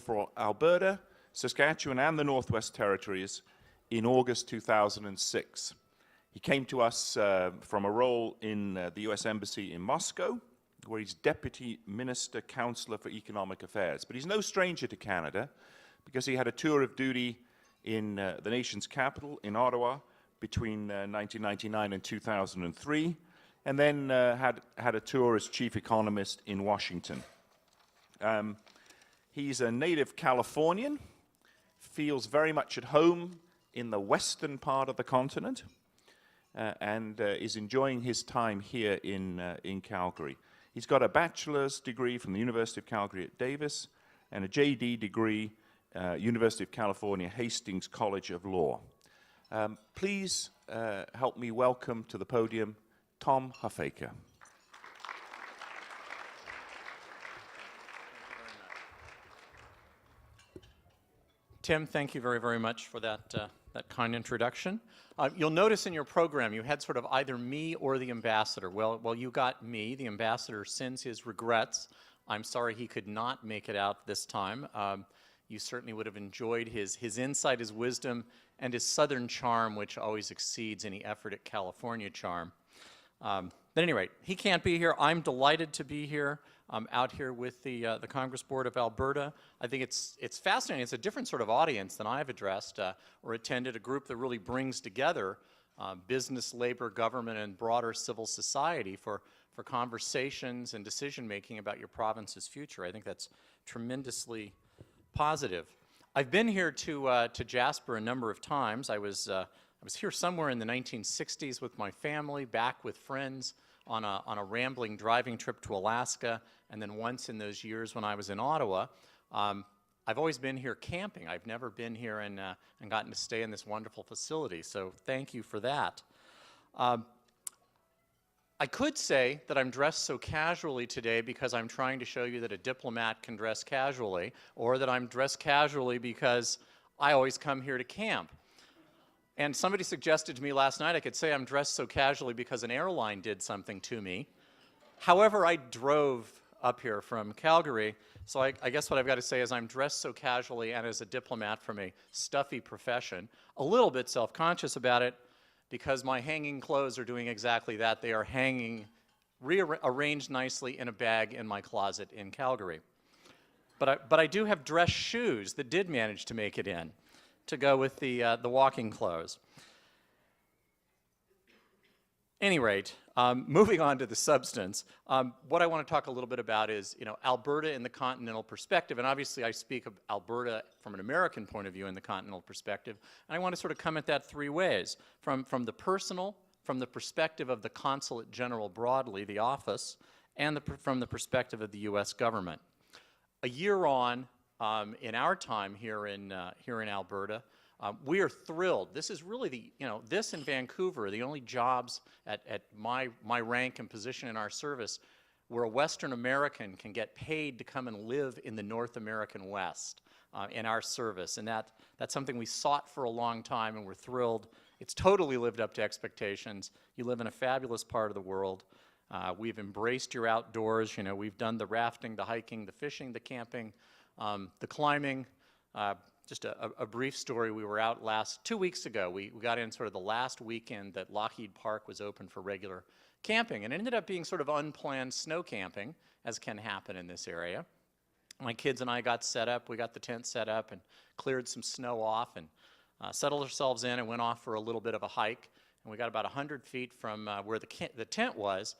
for Alberta, Saskatchewan, and the Northwest Territories in August 2006. He came to us from a role in the U.S. Embassy in Moscow, where he's Deputy Minister Counselor for Economic Affairs. But he's no stranger to Canada, because he had a tour of duty in the nation's capital, in Ottawa, between 1999 and 2003, and then had a tour as chief economist in Washington. He's a native Californian, feels very much at home in the western part of the continent, and is enjoying his time here in Calgary. He's got a bachelor's degree from the University of Calgary at Davis and a JD degree, University of California, Hastings College of Law. Please help me welcome to the podium Tom Huffaker. Tim, thank you very, very much for that kind introduction. You'll notice in your program you had sort of either me or the ambassador. Well, you got me. The ambassador sends his regrets. I'm sorry he could not make it out this time. You certainly would have enjoyed his insight, his wisdom, and his southern charm, which always exceeds any effort at California charm. At any rate, he can't be here. I'm delighted to be here. I'm out here with the Congress Board of Alberta. I think it's fascinating. It's a different sort of audience than I've addressed or attended, a group that really brings together business, labor, government, and broader civil society for conversations and decision-making about your province's future. I think that's tremendously positive. I've been here to Jasper a number of times. I was here somewhere in the 1960s with my family, back with friends on a rambling driving trip to Alaska, and then once in those years when I was in Ottawa. I've always been here camping. I've never been here and gotten to stay in this wonderful facility, so thank you for that. I could say that I'm dressed so casually today because I'm trying to show you that a diplomat can dress casually, or that I'm dressed casually because I always come here to camp. And somebody suggested to me last night I could say I'm dressed so casually because an airline did something to me. However, I drove up here from Calgary, so I guess what I've got to say is I'm dressed so casually and as a diplomat from a stuffy profession, a little bit self-conscious about it, because my hanging clothes are doing exactly that. They are hanging, arranged nicely in a bag in my closet in Calgary. But I do have dress shoes that did manage to make it in to go with the walking clothes. Any rate, moving on to the substance, what I want to talk a little bit about is, Alberta in the continental perspective, and obviously I speak of Alberta from an American point of view in the continental perspective, and I want to sort of come at that three ways: from the personal, from the perspective of the Consulate General broadly, the office, and from the perspective of the U.S. government. A year on, in our time here in Alberta, we are thrilled. This is really this in Vancouver are the only jobs at my rank and position in our service where a Western American can get paid to come and live in the North American West in our service. And that's something we sought for a long time, and we're thrilled. It's totally lived up to expectations. You live in a fabulous part of the world. We've embraced your outdoors. We've done the rafting, the hiking, the fishing, the camping, the climbing. Just a brief story, we were out 2 weeks ago. We got in sort of the last weekend that Lockheed Park was open for regular camping, and it ended up being sort of unplanned snow camping, as can happen in this area. My kids and I got set up. We got the tent set up and cleared some snow off and settled ourselves in and went off for a little bit of a hike. And we got about 100 feet from where the tent was,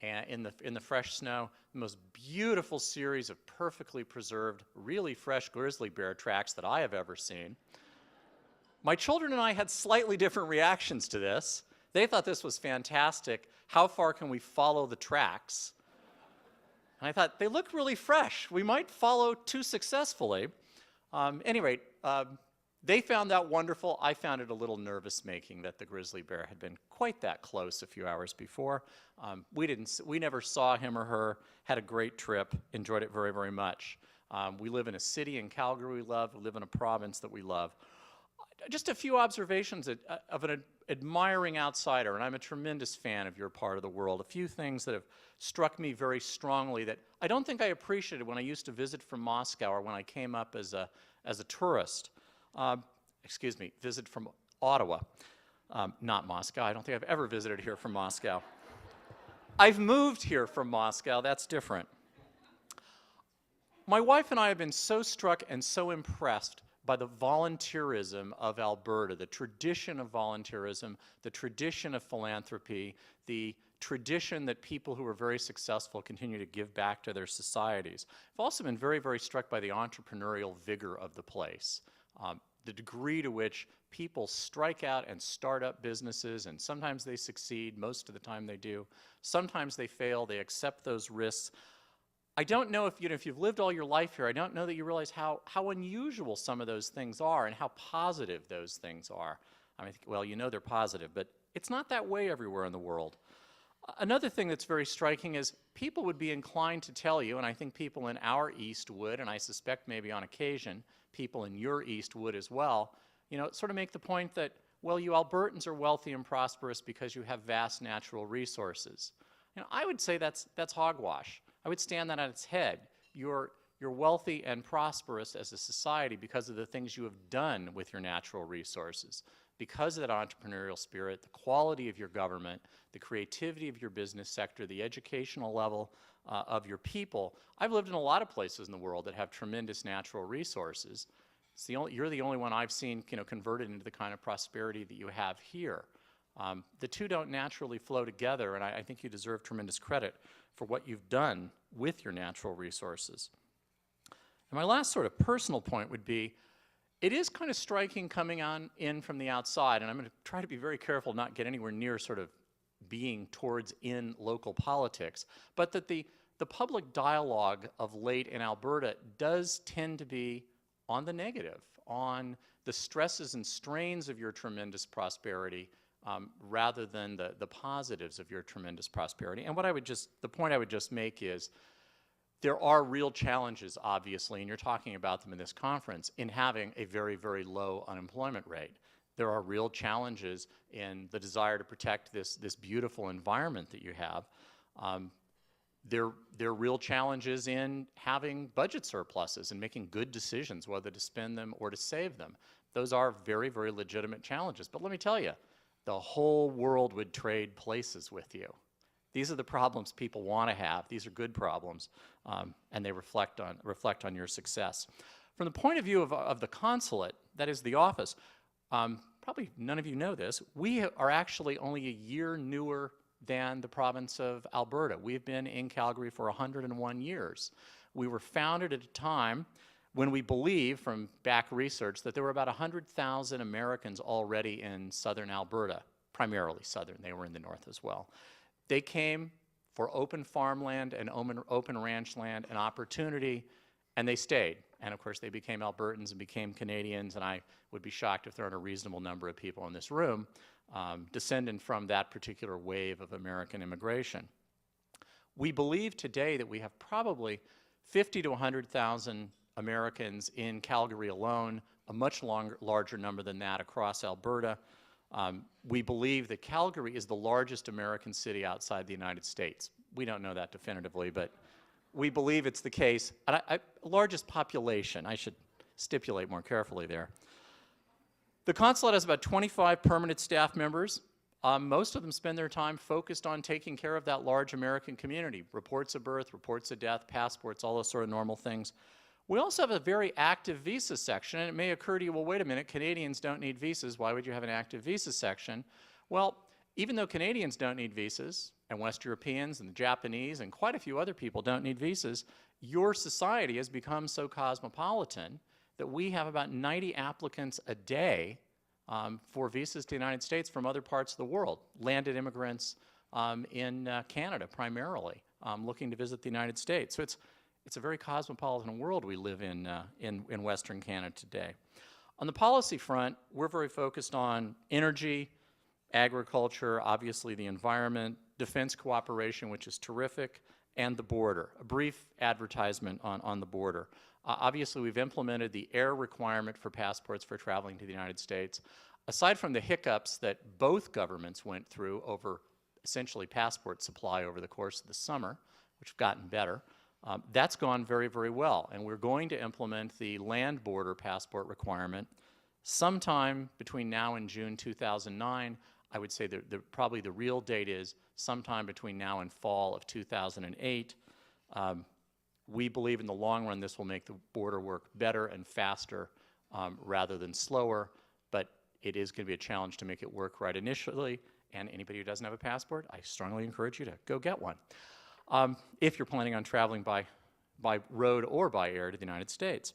and in the fresh snow, the most beautiful series of perfectly preserved, really fresh grizzly bear tracks that I have ever seen. My children and I had slightly different reactions to this. They thought this was fantastic. How far can we follow the tracks? And I thought, they look really fresh. We might follow too successfully. Any rate, they found that wonderful. I found it a little nervous-making that the grizzly bear had been quite that close a few hours before. We never saw him or her, had a great trip, enjoyed it very, very much. We live in a city in Calgary we love. We live in a province that we love. Just a few observations of an admiring outsider, and I'm a tremendous fan of your part of the world. A few things that have struck me very strongly that I don't think I appreciated when I used to visit from Moscow or when I came up as a tourist. Excuse me, visit from Ottawa, not Moscow. I don't think I've ever visited here from Moscow. I've moved here from Moscow. That's different. My wife and I have been so struck and so impressed by the volunteerism of Alberta, the tradition of volunteerism, the tradition of philanthropy, the tradition that people who are very successful continue to give back to their societies. I've also been very, very struck by the entrepreneurial vigor of the place, the degree to which people strike out and start up businesses, and sometimes they succeed, most of the time they do. Sometimes they fail, they accept those risks. I don't know if, if you've lived all your life here, I don't know that you realize how unusual some of those things are and how positive those things are. I mean, well, you know they're positive, but it's not that way everywhere in the world. Another thing that's very striking is people would be inclined to tell you, and I think people in our East would, and I suspect maybe on occasion people in your East would as well, sort of make the point that, well, you Albertans are wealthy and prosperous because you have vast natural resources. I would say that's hogwash. I would stand that on its head. You're wealthy and prosperous as a society because of the things you have done with your natural resources, because of that entrepreneurial spirit, the quality of your government, the creativity of your business sector, the educational level of your people. I've lived in a lot of places in the world that have tremendous natural resources. You're the only one I've seen converted into the kind of prosperity that you have here. The two don't naturally flow together, and I think you deserve tremendous credit for what you've done with your natural resources. And my last sort of personal point would be, it is kind of striking coming in from the outside, and I'm going to try to be very careful not get anywhere near sort of being towards in local politics, but that the public dialogue of late in Alberta does tend to be on the negative, on the stresses and strains of your tremendous prosperity, rather than the positives of your tremendous prosperity. And the point I would just make is, there are real challenges, obviously, and you're talking about them in this conference, in having a very, very low unemployment rate. There are real challenges in the desire to protect this beautiful environment that you have. There are real challenges in having budget surpluses and making good decisions whether to spend them or to save them. Those are very, very legitimate challenges. But let me tell you, the whole world would trade places with you. These are the problems people want to have. These are good problems, and they reflect on your success. From the point of view of the consulate, that is the office, probably none of you know this, we are actually only a year newer than the province of Alberta. We've been in Calgary for 101 years. We were founded at a time when we believe, from back research, that there were about 100,000 Americans already in southern Alberta, primarily southern. They were in the north as well. They came for open farmland and open ranch land and opportunity, and they stayed. And of course, they became Albertans and became Canadians, and I would be shocked if there aren't a reasonable number of people in this room descendant from that particular wave of American immigration. We believe today that we have probably 50 to 100,000 Americans in Calgary alone, a much larger number than that across Alberta. We believe that Calgary is the largest American city outside the United States. We don't know that definitively, but we believe it's the case. Largest population, I should stipulate more carefully there. The consulate has about 25 permanent staff members. Most of them spend their time focused on taking care of that large American community. Reports of birth, reports of death, passports, all those sort of normal things. We also have a very active visa section, and it may occur to you, well, wait a minute, Canadians don't need visas. Why would you have an active visa section? Well, even though Canadians don't need visas, and West Europeans and the Japanese and quite a few other people don't need visas, your society has become so cosmopolitan that we have about 90 applicants a day for visas to the United States from other parts of the world, landed immigrants in Canada primarily, looking to visit the United States. So it's a very cosmopolitan world we live in Western Canada today. On the policy front, we're very focused on energy, agriculture, obviously the environment, defense cooperation, which is terrific, and the border. A brief advertisement on the border. Obviously, we've implemented the air requirement for passports for traveling to the United States. Aside from the hiccups that both governments went through over essentially passport supply over the course of the summer, which have gotten better, that's gone very, very well. And we're going to implement the land border passport requirement sometime between now and June 2009. I would say that probably the real date is sometime between now and fall of 2008. We believe in the long run this will make the border work better and faster rather than slower, but it is going to be a challenge to make it work right initially. And anybody who doesn't have a passport, I strongly encourage you to go get one if you're planning on traveling by road or by air to the United States.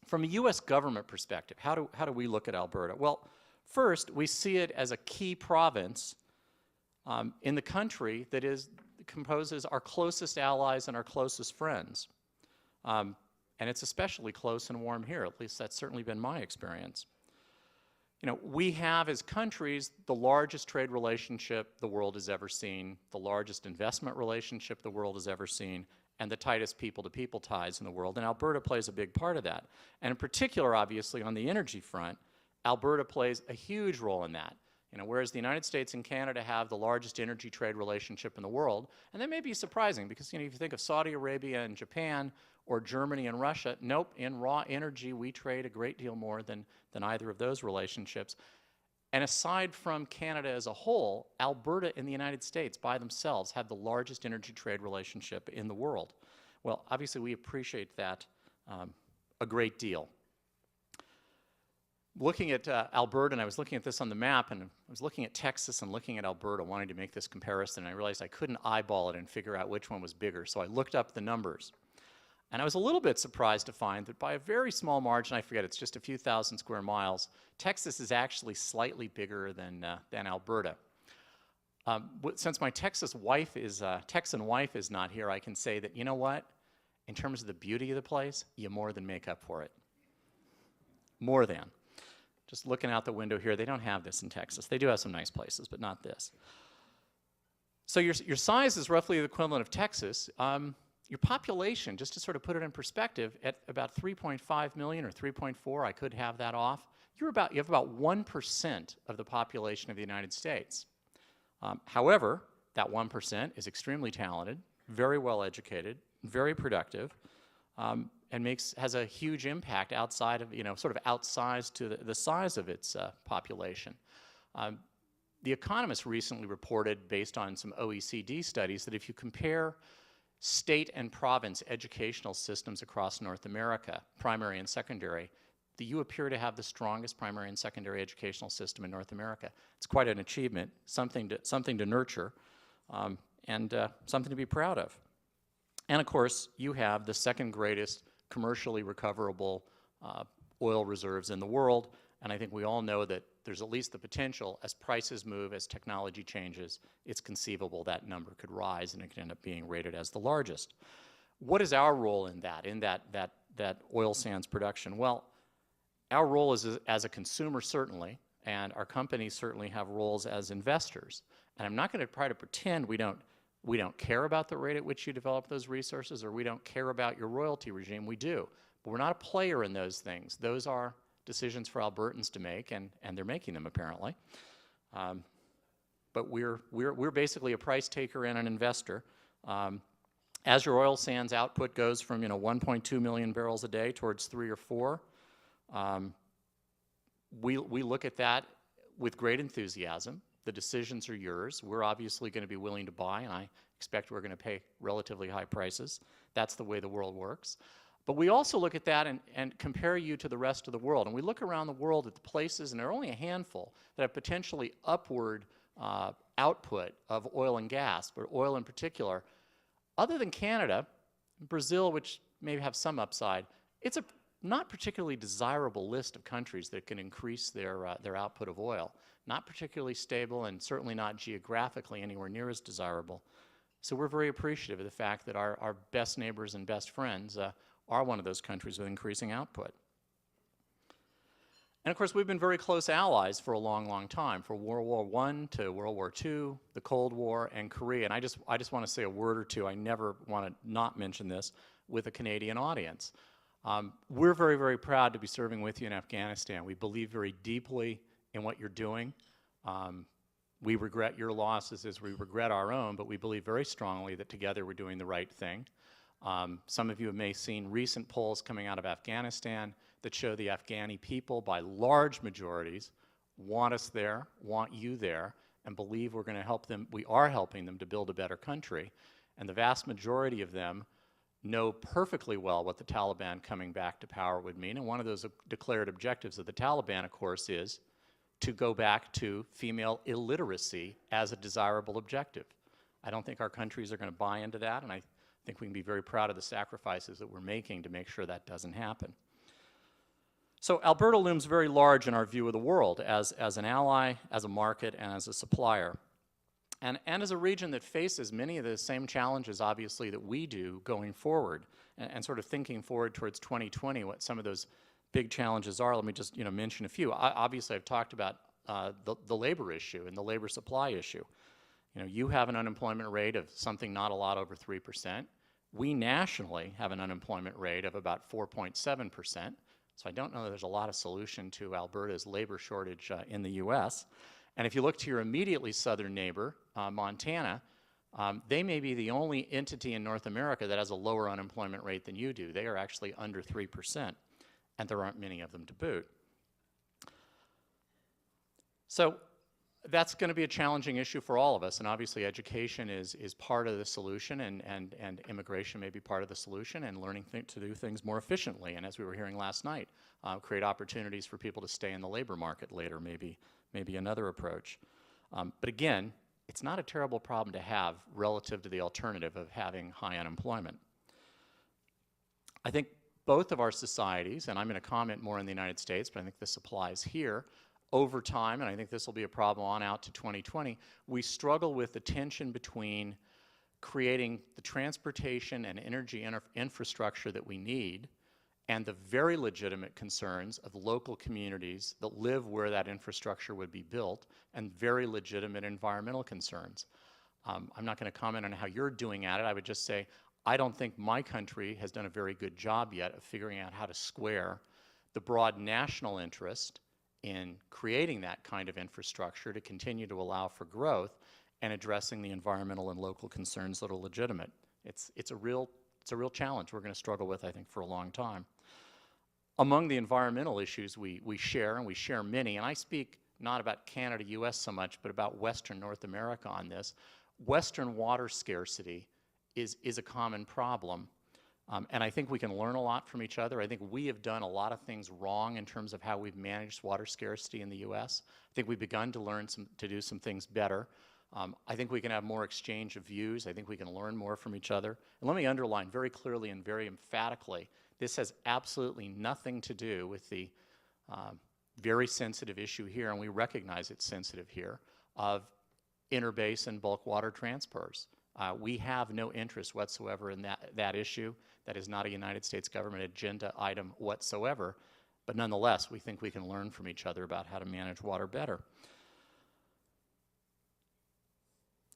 From a U.S. government perspective, how do we look at Alberta? Well, first, we see it as a key province in the country that composes our closest allies and our closest friends. And it's especially close and warm here, at least that's certainly been my experience. You know, we have as countries the largest trade relationship the world has ever seen, the largest investment relationship the world has ever seen, and the tightest people-to-people ties in the world, and Alberta plays a big part of that. And in particular, obviously, on the energy front, Alberta plays a huge role in that. You know, whereas the United States and Canada have the largest energy trade relationship in the world, and that may be surprising because, you know, if you think of Saudi Arabia and Japan or Germany and Russia, nope, in raw energy we trade a great deal more than either of those relationships. And aside from Canada as a whole, Alberta and the United States by themselves have the largest energy trade relationship in the world. Well, obviously we appreciate that a great deal. Looking at Alberta, and I was looking at this on the map, and I was looking at Texas and looking at Alberta, wanting to make this comparison, and I realized I couldn't eyeball it and figure out which one was bigger, so I looked up the numbers. And I was a little bit surprised to find that by a very small margin, I forget, it's just a few thousand square miles, Texas is actually slightly bigger than Alberta. Since my Texan wife is not here, I can say that, you know what? In terms of the beauty of the place, you more than make up for it. More than. Just looking out the window here, they don't have this in Texas. They do have some nice places, but not this. So your size is roughly the equivalent of Texas. Your population, just to sort of put it in perspective, at about 3.5 million or 3.4, I could have that off, you have about 1% of the population of the United States. However, that 1% is extremely talented, very well educated, very productive, and has a huge impact outside of, you know, sort of outsized to the size of its population. The Economist recently reported, based on some OECD studies, that if you compare state and province educational systems across North America, primary and secondary, that you appear to have the strongest primary and secondary educational system in North America. It's quite an achievement, something to nurture, and something to be proud of. And of course, you have the second greatest commercially recoverable oil reserves in the world, and I think we all know that there's at least the potential, as prices move, as technology changes, it's conceivable that number could rise and it could end up being rated as the largest. What is our role in that oil sands production? Well, our role is as a consumer, certainly, and our companies certainly have roles as investors. And I'm not going to try to pretend we don't care about the rate at which you develop those resources, or we don't care about your royalty regime. We do. But we're not a player in those things. Those are decisions for Albertans to make, and they're making them apparently. But we're basically a price taker and an investor. As your oil sands output goes from 1.2 million barrels a day towards 3 or 4, we look at that with great enthusiasm. The decisions are yours. We're obviously going to be willing to buy, and I expect we're going to pay relatively high prices. That's the way the world works. But we also look at that and compare you to the rest of the world. And we look around the world at the places, and there are only a handful, that have potentially upward output of oil and gas, but oil in particular. Other than Canada, Brazil, which may have some upside, it's a not particularly desirable list of countries that can increase their output of oil. Not particularly stable, and certainly not geographically anywhere near as desirable. So we're very appreciative of the fact that our best neighbors and best friends are one of those countries with increasing output. And of course, we've been very close allies for a long, long time, from World War I to World War II, the Cold War, and Korea. And I just want to say a word or two, I never want to not mention this, with a Canadian audience. We're very, very proud to be serving with you in Afghanistan. We believe very deeply in what you're doing. We regret your losses as we regret our own, but we believe very strongly that together we're doing the right thing. Some of you may have seen recent polls coming out of Afghanistan that show the Afghani people, by large majorities, want us there, want you there, and believe we're going to help them, we are helping them to build a better country. And the vast majority of them know perfectly well what the Taliban coming back to power would mean. And one of those declared objectives of the Taliban, of course, is to go back to female illiteracy as a desirable objective. I don't think our countries are going to buy into that, and I think we can be very proud of the sacrifices that we're making to make sure that doesn't happen. So Alberta looms very large in our view of the world as an ally, as a market, and as a supplier. And as a region that faces many of the same challenges, obviously, that we do going forward, and sort of thinking forward towards 2020, what some of those big challenges are. Let me just mention a few. Obviously, I've talked about the labor issue and the labor supply issue. You have an unemployment rate of something not a lot over 3%. We nationally have an unemployment rate of about 4.7%. So I don't know that there's a lot of solution to Alberta's labor shortage in the U.S. And if you look to your immediately southern neighbor, Montana, they may be the only entity in North America that has a lower unemployment rate than you do. They are actually under 3%, and there aren't many of them to boot. So that's going to be a challenging issue for all of us, and obviously education is part of the solution, and immigration may be part of the solution, and learning to do things more efficiently, and as we were hearing last night, create opportunities for people to stay in the labor market later, maybe another approach. But again, it's not a terrible problem to have relative to the alternative of having high unemployment. I think both of our societies, and I'm going to comment more in the United States, but I think this applies here, over time, and I think this will be a problem on out to 2020, we struggle with the tension between creating the transportation and energy infrastructure that we need and the very legitimate concerns of local communities that live where that infrastructure would be built, and very legitimate environmental concerns. I'm not going to comment on how you're doing at it. I would just say I don't think my country has done a very good job yet of figuring out how to square the broad national interest in creating that kind of infrastructure to continue to allow for growth and addressing the environmental and local concerns that are legitimate. It's a real challenge we're going to struggle with, I think, for a long time. Among the environmental issues we share, and we share many, and I speak not about Canada, US so much, but about Western North America on this. Western water scarcity is a common problem. And I think we can learn a lot from each other. I think we have done a lot of things wrong in terms of how we've managed water scarcity in the U.S. I think we've begun to do some things better. I think we can have more exchange of views. I think we can learn more from each other. And let me underline very clearly and very emphatically, this has absolutely nothing to do with the very sensitive issue here, and we recognize it's sensitive here, of interbasin bulk water transfers. We have no interest whatsoever in that issue. That is not a United States government agenda item whatsoever. But nonetheless, we think we can learn from each other about how to manage water better.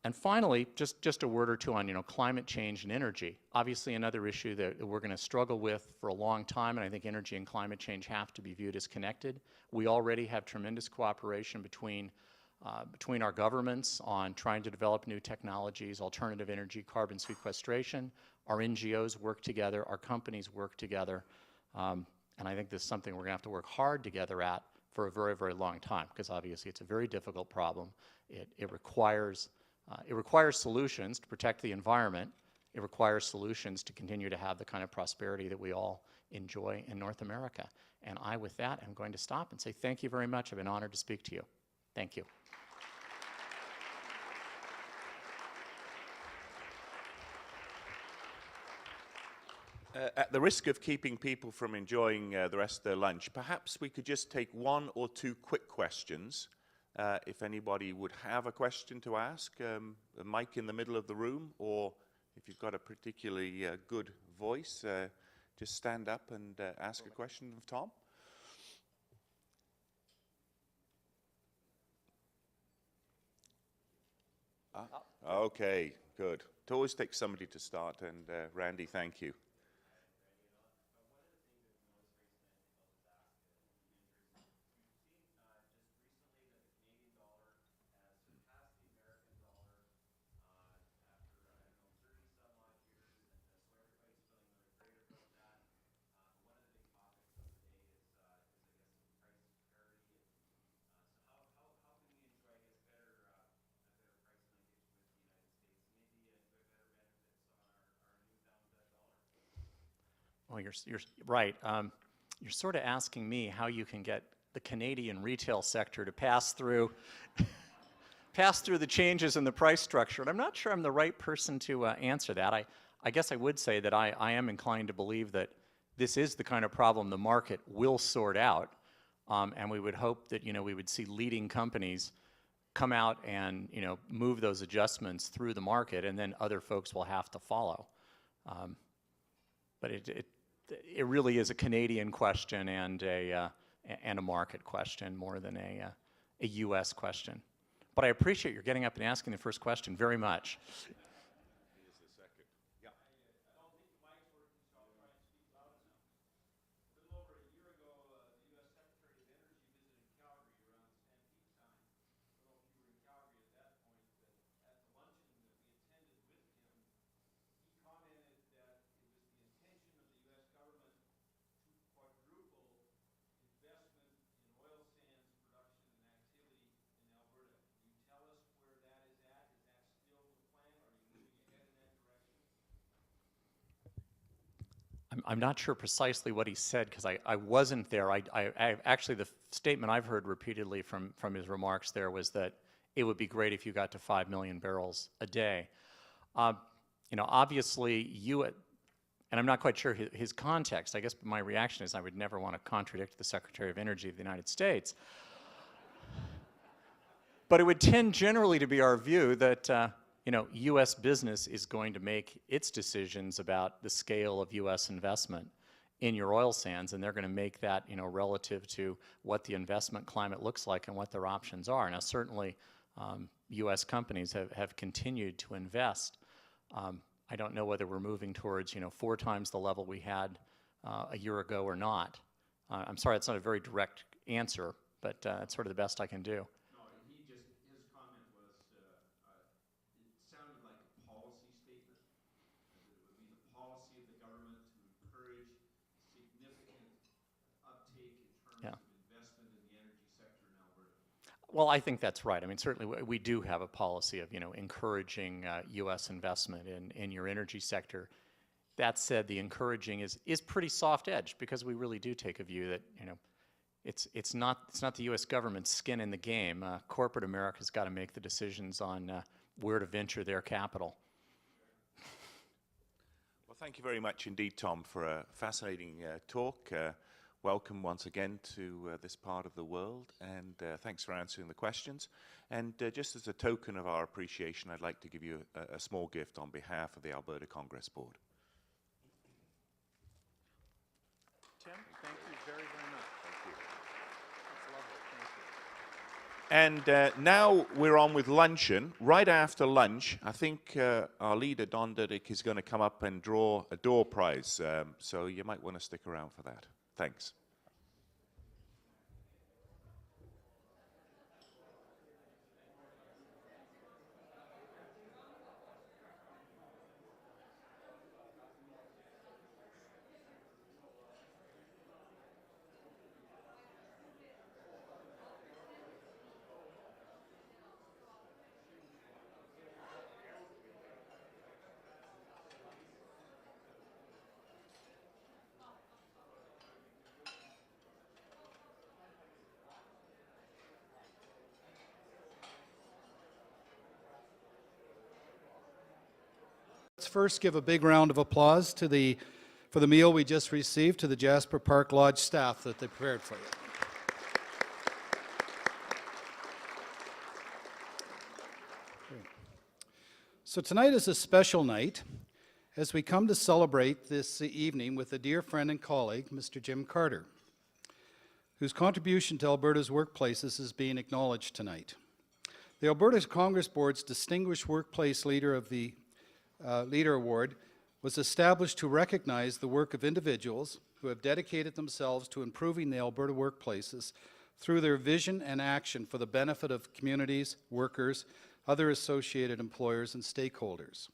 And finally, just a word or two on climate change and energy. Obviously, another issue that we're going to struggle with for a long time, and I think energy and climate change have to be viewed as connected. We already have tremendous cooperation between our governments on trying to develop new technologies, alternative energy, carbon sequestration. Our NGOs work together, our companies work together, and I think this is something we're going to have to work hard together at for a very, very long time, because obviously it's a very difficult problem. It requires solutions to protect the environment. It requires solutions to continue to have the kind of prosperity that we all enjoy in North America. And I, with that, am going to stop and say thank you very much. I've been honored to speak to you. Thank you. At the risk of keeping people from enjoying the rest of their lunch, perhaps we could just take one or two quick questions. If anybody would have a question to ask, the mic in the middle of the room, or if you've got a particularly good voice, just stand up and ask a question of Tom. Okay, good. It always takes somebody to start, and Randy, thank you. Well, you're right. You're sort of asking me how you can get the Canadian retail sector to pass through the changes in the price structure, and I'm not sure I'm the right person to answer that. I guess I would say that I am inclined to believe that this is the kind of problem the market will sort out, and we would hope that, we would see leading companies come out and, move those adjustments through the market, and then other folks will have to follow. But it really is a Canadian question and a market question more than a U.S. question. But I appreciate your getting up and asking the first question very much. Here's the second. Yeah. I don't think the mic's working, so I'll try and speak loud enough. A little over a year ago, the U.S. Secretary of Energy visited Calgary around Stampede time. I don't know if you were in Calgary at that point, but at the luncheon that we attended with him, he commented that it was the intention of the U.S. government to quadruple investment in oil sands production and activity in Alberta. Can you tell us where that is at? Is that still the plan? Are you moving ahead in that direction? I'm not sure precisely what he said because I wasn't there. Actually, the statement I've heard repeatedly from his remarks there was that it would be great if you got to 5 million barrels a day. Obviously, and I'm not quite sure his context. I guess my reaction is I would never want to contradict the Secretary of Energy of the United States. But it would tend generally to be our view that U.S. business is going to make its decisions about the scale of U.S. investment in your oil sands, and they're going to make that relative to what the investment climate looks like and what their options are. Now, certainly, U.S. companies have continued to invest. I don't know whether we're moving towards 4 times the level we had a year ago or not. I'm sorry, it's not a very direct answer, but it's sort of the best I can do. His comment was, it sounded like a policy statement, that it would be the policy of the government to encourage significant uptake in terms of investment in the energy sector in Alberta. Well, I think that's right. I mean, certainly we do have a policy of, encouraging U.S. investment in your energy sector. That said, the encouraging is pretty soft-edged because we really do take a view that, it's not the U.S. government's skin in the game. Corporate America's got to make the decisions on where to venture their capital. Well, thank you very much indeed, Tom, for a fascinating talk. Welcome once again to this part of the world, and thanks for answering the questions. And just as a token of our appreciation, I'd like to give you a small gift on behalf of the Alberta Congress Board. Tim, thank you very, very much. Thank you. That's lovely. Thank you. And now we're on with Luncheon. Right after lunch, I think our leader, Don Dudek, is going to come up and draw a door prize, so you might want to stick around for that. Thanks. Let's first give a big round of applause for the meal we just received to the Jasper Park Lodge staff that they prepared for you. So tonight is a special night as we come to celebrate this evening with a dear friend and colleague, Mr. Jim Carter, whose contribution to Alberta's workplaces is being acknowledged tonight. The Alberta Congress Board's Distinguished Workplace Leader of the Leader Award was established to recognize the work of individuals who have dedicated themselves to improving the Alberta workplaces through their vision and action for the benefit of communities, workers, other associated employers, and stakeholders.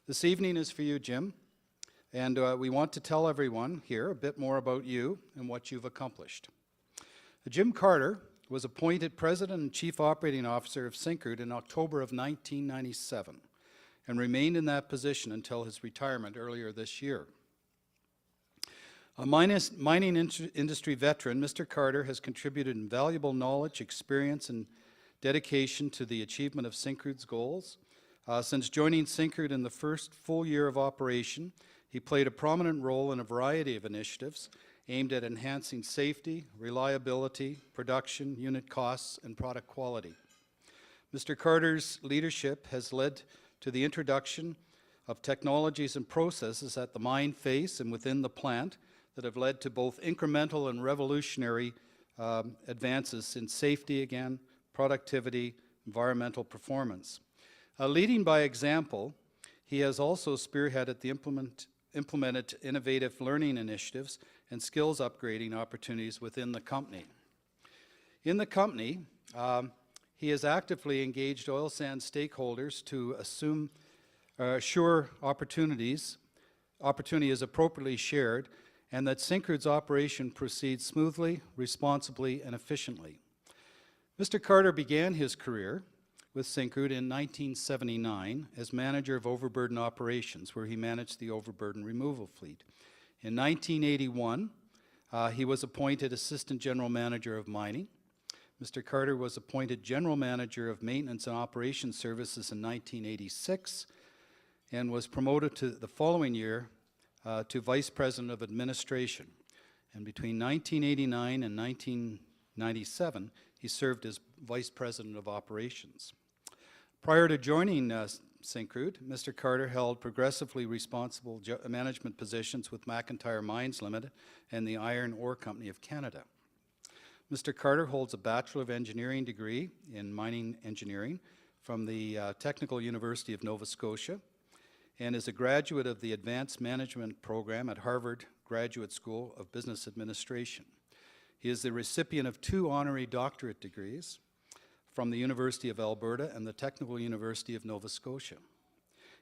This evening is for you, Jim, and we want to tell everyone here a bit more about you and what you've accomplished. Jim Carter was appointed President and Chief Operating Officer of Syncrude in October of 1997. And remained in that position until his retirement earlier this year. A mining industry veteran, Mr. Carter has contributed invaluable knowledge, experience, and dedication to the achievement of Syncrude's goals. Since joining Syncrude in the first full year of operation, he played a prominent role in a variety of initiatives aimed at enhancing safety, reliability, production, unit costs, and product quality. Mr. Carter's leadership has led to the introduction of technologies and processes at the mine face and within the plant that have led to both incremental and revolutionary advances in safety again, productivity, environmental performance. Leading by example, he has also spearheaded the implemented innovative learning initiatives and skills upgrading opportunities within the company. In the company, he has actively engaged oil sands stakeholders to assure opportunity is appropriately shared and that Syncrude's operation proceeds smoothly, responsibly, and efficiently. Mr. Carter began his career with Syncrude in 1979 as manager of overburden operations, where he managed the overburden removal fleet. In 1981, he was appointed assistant general manager of mining. Mr. Carter was appointed general manager of maintenance and operations services in 1986 and was promoted to the following year to vice president of administration. And between 1989 and 1997, he served as vice president of operations. Prior to joining Syncrude, Mr. Carter held progressively responsible management positions with McIntyre Mines Limited and the Iron Ore Company of Canada. Mr. Carter holds a Bachelor of Engineering degree in mining engineering from the Technical University of Nova Scotia and is a graduate of the Advanced Management Program at Harvard Graduate School of Business Administration. He is the recipient of 2 honorary doctorate degrees from the University of Alberta and the Technical University of Nova Scotia.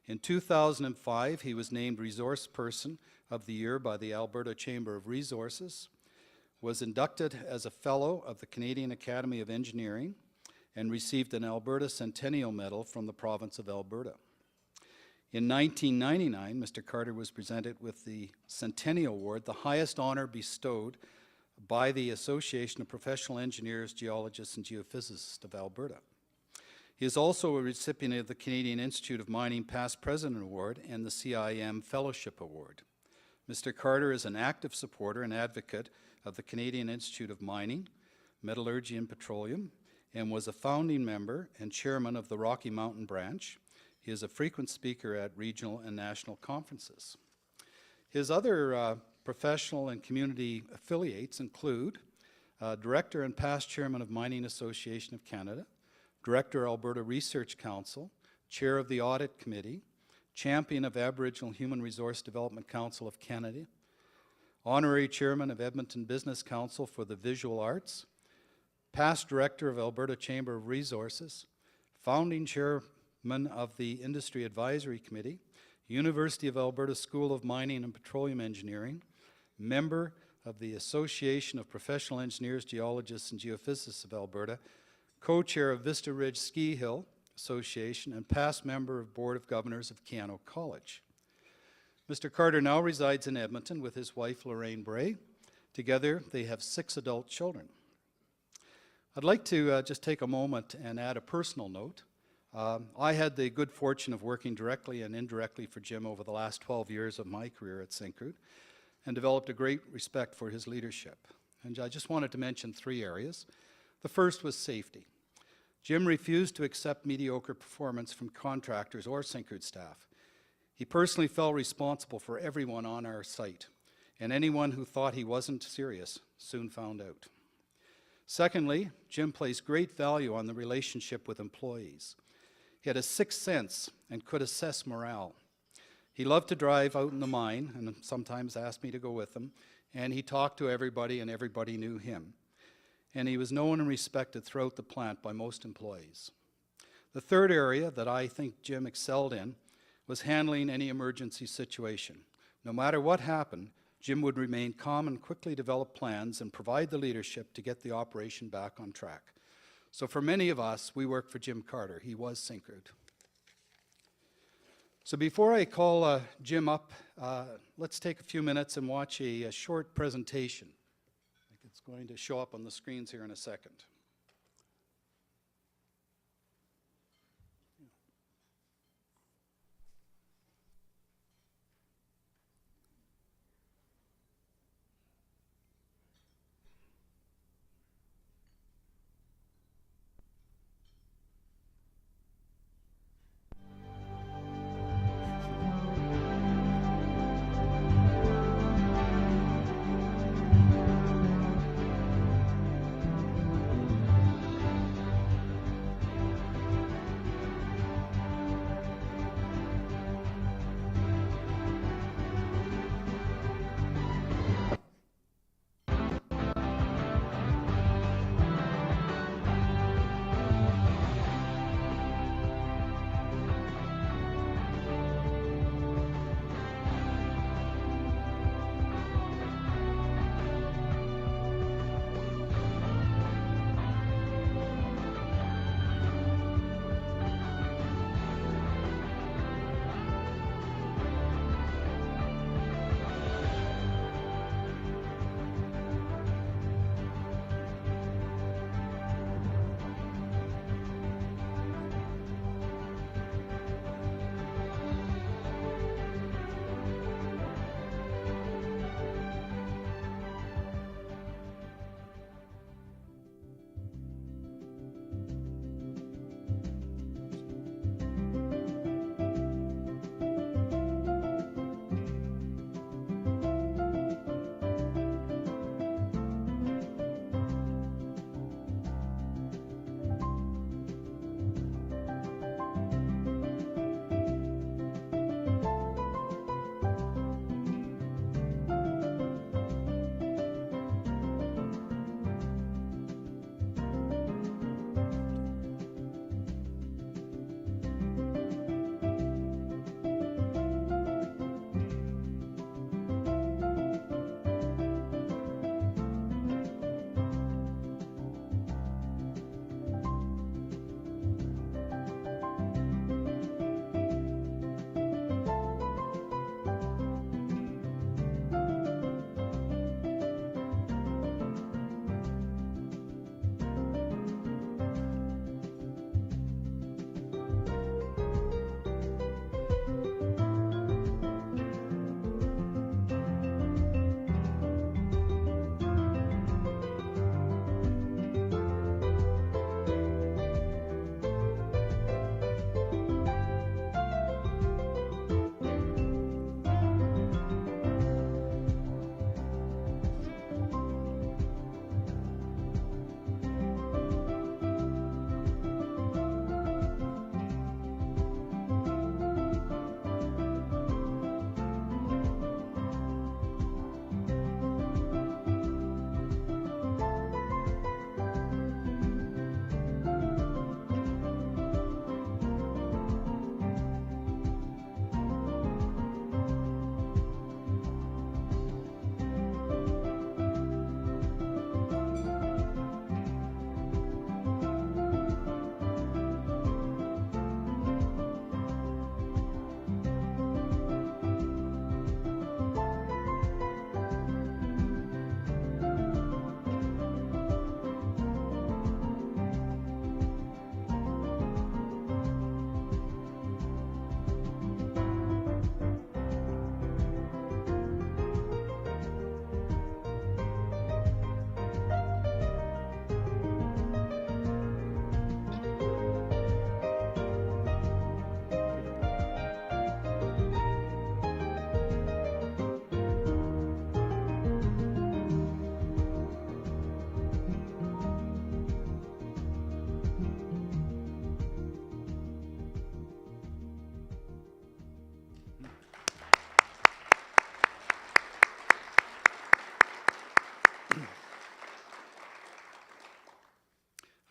In 2005, he was named Resource Person of the Year by the Alberta Chamber of Resources, was inducted as a Fellow of the Canadian Academy of Engineering, and received an Alberta Centennial Medal from the province of Alberta. In 1999, Mr. Carter was presented with the Centennial Award, the highest honor bestowed by the Association of Professional Engineers, Geologists, and Geophysicists of Alberta. He is also a recipient of the Canadian Institute of Mining Past President Award and the CIM Fellowship Award. Mr. Carter is an active supporter and advocate of the Canadian Institute of Mining, Metallurgy, and Petroleum, and was a founding member and chairman of the Rocky Mountain Branch. He is a frequent speaker at regional and national conferences. His other professional and community affiliates include Director and past Chairman of Mining Association of Canada, Director, Alberta Research Council, Chair of the Audit Committee, Champion of Aboriginal Human Resource Development Council of Canada, Honorary Chairman of Edmonton Business Council for the Visual Arts, past Director of Alberta Chamber of Resources, Founding Chairman of the Industry Advisory Committee, University of Alberta School of Mining and Petroleum Engineering, member of the Association of Professional Engineers, Geologists, and Geophysicists of Alberta, co-chair of Vista Ridge Ski Hill Association, and past member of Board of Governors of Keano College. Mr. Carter now resides in Edmonton with his wife, Lorraine Bray. Together, they have 6 adult children. I'd like to just take a moment and add a personal note. I had the good fortune of working directly and indirectly for Jim over the last 12 years of my career at Syncrude and developed a great respect for his leadership. And I just wanted to mention 3 areas. The first was safety. Jim refused to accept mediocre performance from contractors or Syncrude staff. He personally felt responsible for everyone on our site, and anyone who thought he wasn't serious soon found out. Secondly, Jim placed great value on the relationship with employees. He had a 6th sense and could assess morale. He loved to drive out in the mine and sometimes asked me to go with him, and he talked to everybody and everybody knew him. And he was known and respected throughout the plant by most employees. The third area that I think Jim excelled in was handling any emergency situation. No matter what happened, Jim would remain calm and quickly develop plans and provide the leadership to get the operation back on track. So for many of us, we worked for Jim Carter. He was Syncrude. So before I call Jim up, let's take a few minutes and watch a short presentation. I think it's going to show up on the screens here in a second.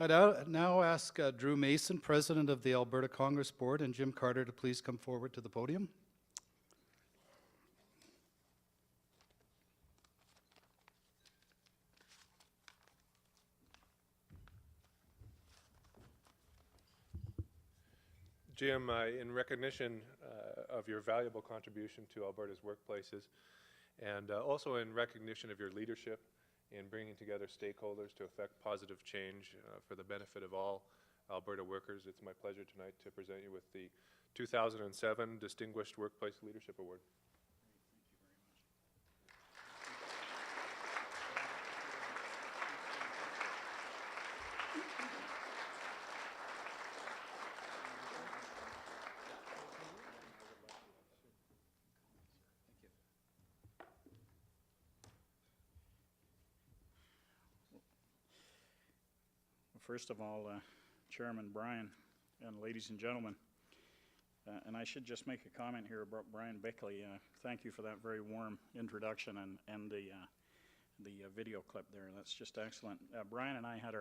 I'd now ask Drew Mason, President of the Alberta Congress Board, and Jim Carter to please come forward to the podium. Jim, in recognition of your valuable contribution to Alberta's workplaces, and also in recognition of your leadership in bringing together stakeholders to effect positive change for the benefit of all Alberta workers. It's my pleasure tonight to present you with the 2007 Distinguished Workplace Leadership Award. First of all, Chairman Brian and ladies and gentlemen, and I should just make a comment here about Brian Bickley. Thank you for that very warm introduction and the video clip there. That's just excellent. Brian and I had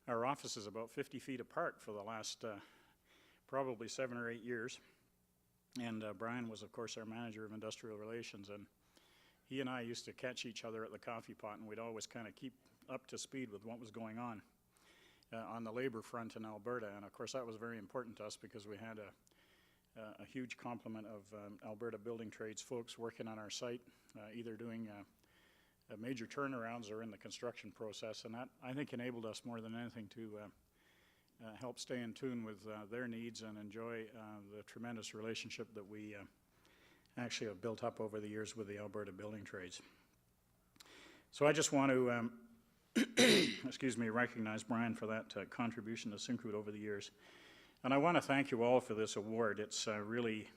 our offices about 50 feet apart for the last probably 7 or 8 years. And Brian was, of course, our manager of industrial relations, and he and I used to catch each other at the coffee pot, and we'd always kind of keep up to speed with what was going on the labor front in Alberta. And of course that was very important to us because we had a huge complement of Alberta building trades folks working on our site, either doing major turnarounds or in the construction process. And that, I think, enabled us more than anything to help stay in tune with their needs and enjoy the tremendous relationship that we actually have built up over the years with the Alberta building trades. So I just want to excuse me, recognize Brian for that contribution to Syncrude over the years. And I want to thank you all for this award. It's really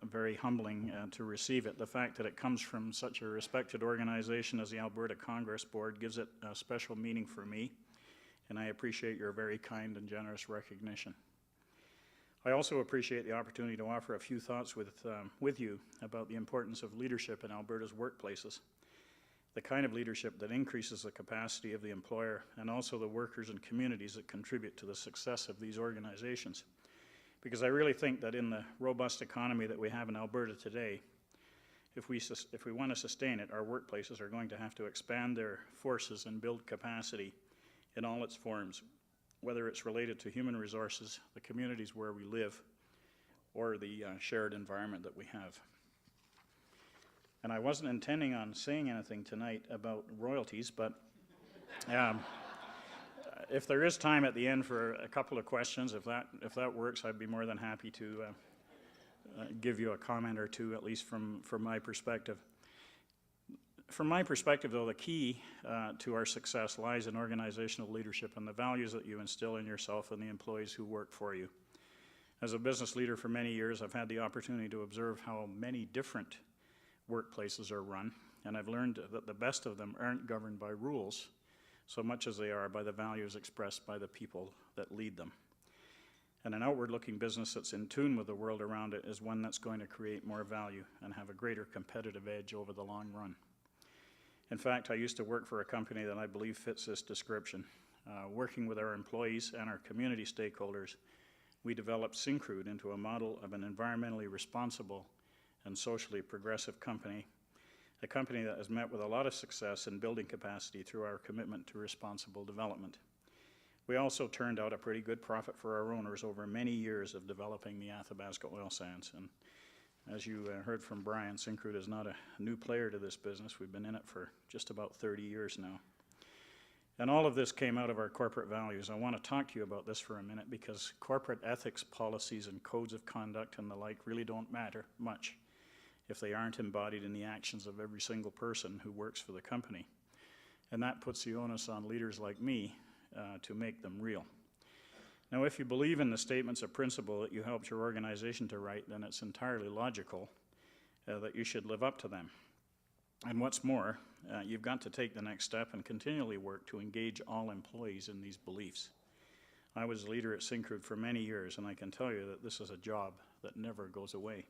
very humbling to receive it. The fact that it comes from such a respected organization as the Alberta Congress Board gives it a special meaning for me, and I appreciate your very kind and generous recognition. I also appreciate the opportunity to offer a few thoughts with you about the importance of leadership in Alberta's workplaces, the kind of leadership that increases the capacity of the employer and also the workers and communities that contribute to the success of these organizations. Because I really think that in the robust economy that we have in Alberta today, if we want to sustain it, our workplaces are going to have to expand their forces and build capacity in all its forms, whether it's related to human resources, the communities where we live, or the shared environment that we have. And I wasn't intending on saying anything tonight about royalties, but if there is time at the end for a couple of questions, if that works, I'd be more than happy to give you a comment or two, at least from my perspective. From my perspective, though, the key to our success lies in organizational leadership and the values that you instill in yourself and the employees who work for you. As a business leader for many years, I've had the opportunity to observe how many different workplaces are run, and I've learned that the best of them aren't governed by rules so much as they are by the values expressed by the people that lead them. And an outward-looking business that's in tune with the world around it is one that's going to create more value and have a greater competitive edge over the long run. In fact, I used to work for a company that I believe fits this description. Working with our employees and our community stakeholders, we developed Syncrude into a model of an environmentally responsible and socially progressive company, a company that has met with a lot of success in building capacity through our commitment to responsible development. We also turned out a pretty good profit for our owners over many years of developing the Athabasca oil sands. And as you heard from Brian, Syncrude is not a new player to this business. We've been in it for just about 30 years now. And all of this came out of our corporate values. I want to talk to you about this for a minute because corporate ethics, policies, and codes of conduct and the like really don't matter much if they aren't embodied in the actions of every single person who works for the company. And that puts the onus on leaders like me to make them real. Now, if you believe in the statements of principle that you helped your organization to write, then it's entirely logical that you should live up to them. And what's more, you've got to take the next step and continually work to engage all employees in these beliefs. I was a leader at Syncrude for many years, and I can tell you that this is a job that never goes away.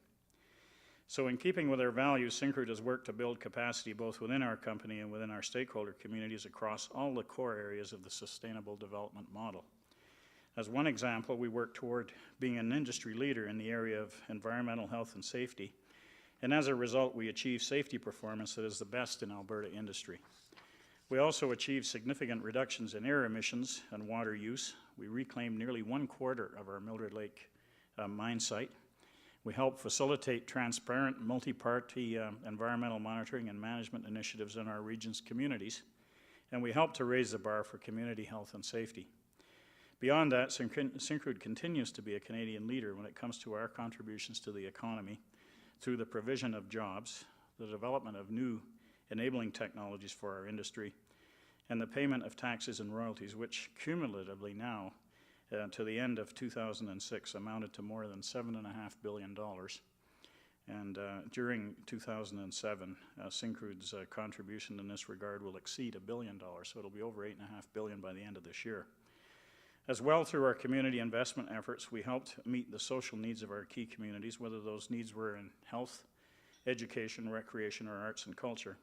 So in keeping with our values, Syncrude has worked to build capacity both within our company and within our stakeholder communities across all the core areas of the sustainable development model. As one example, we work toward being an industry leader in the area of environmental health and safety, and as a result, we achieve safety performance that is the best in Alberta industry. We also achieve significant reductions in air emissions and water use. We reclaimed nearly 1/4 of our Mildred Lake mine site. We help facilitate transparent, multi-party environmental monitoring and management initiatives in our region's communities, and we help to raise the bar for community health and safety. Beyond that, Syncrude continues to be a Canadian leader when it comes to our contributions to the economy through the provision of jobs, the development of new enabling technologies for our industry, and the payment of taxes and royalties, which cumulatively now, to the end of 2006, amounted to more than $7.5 billion. And during 2007, Syncrude's contribution in this regard will exceed $1 billion, so it'll be over $8.5 billion by the end of this year. As well, through our community investment efforts, we helped meet the social needs of our key communities, whether those needs were in health, education, recreation, or arts and culture.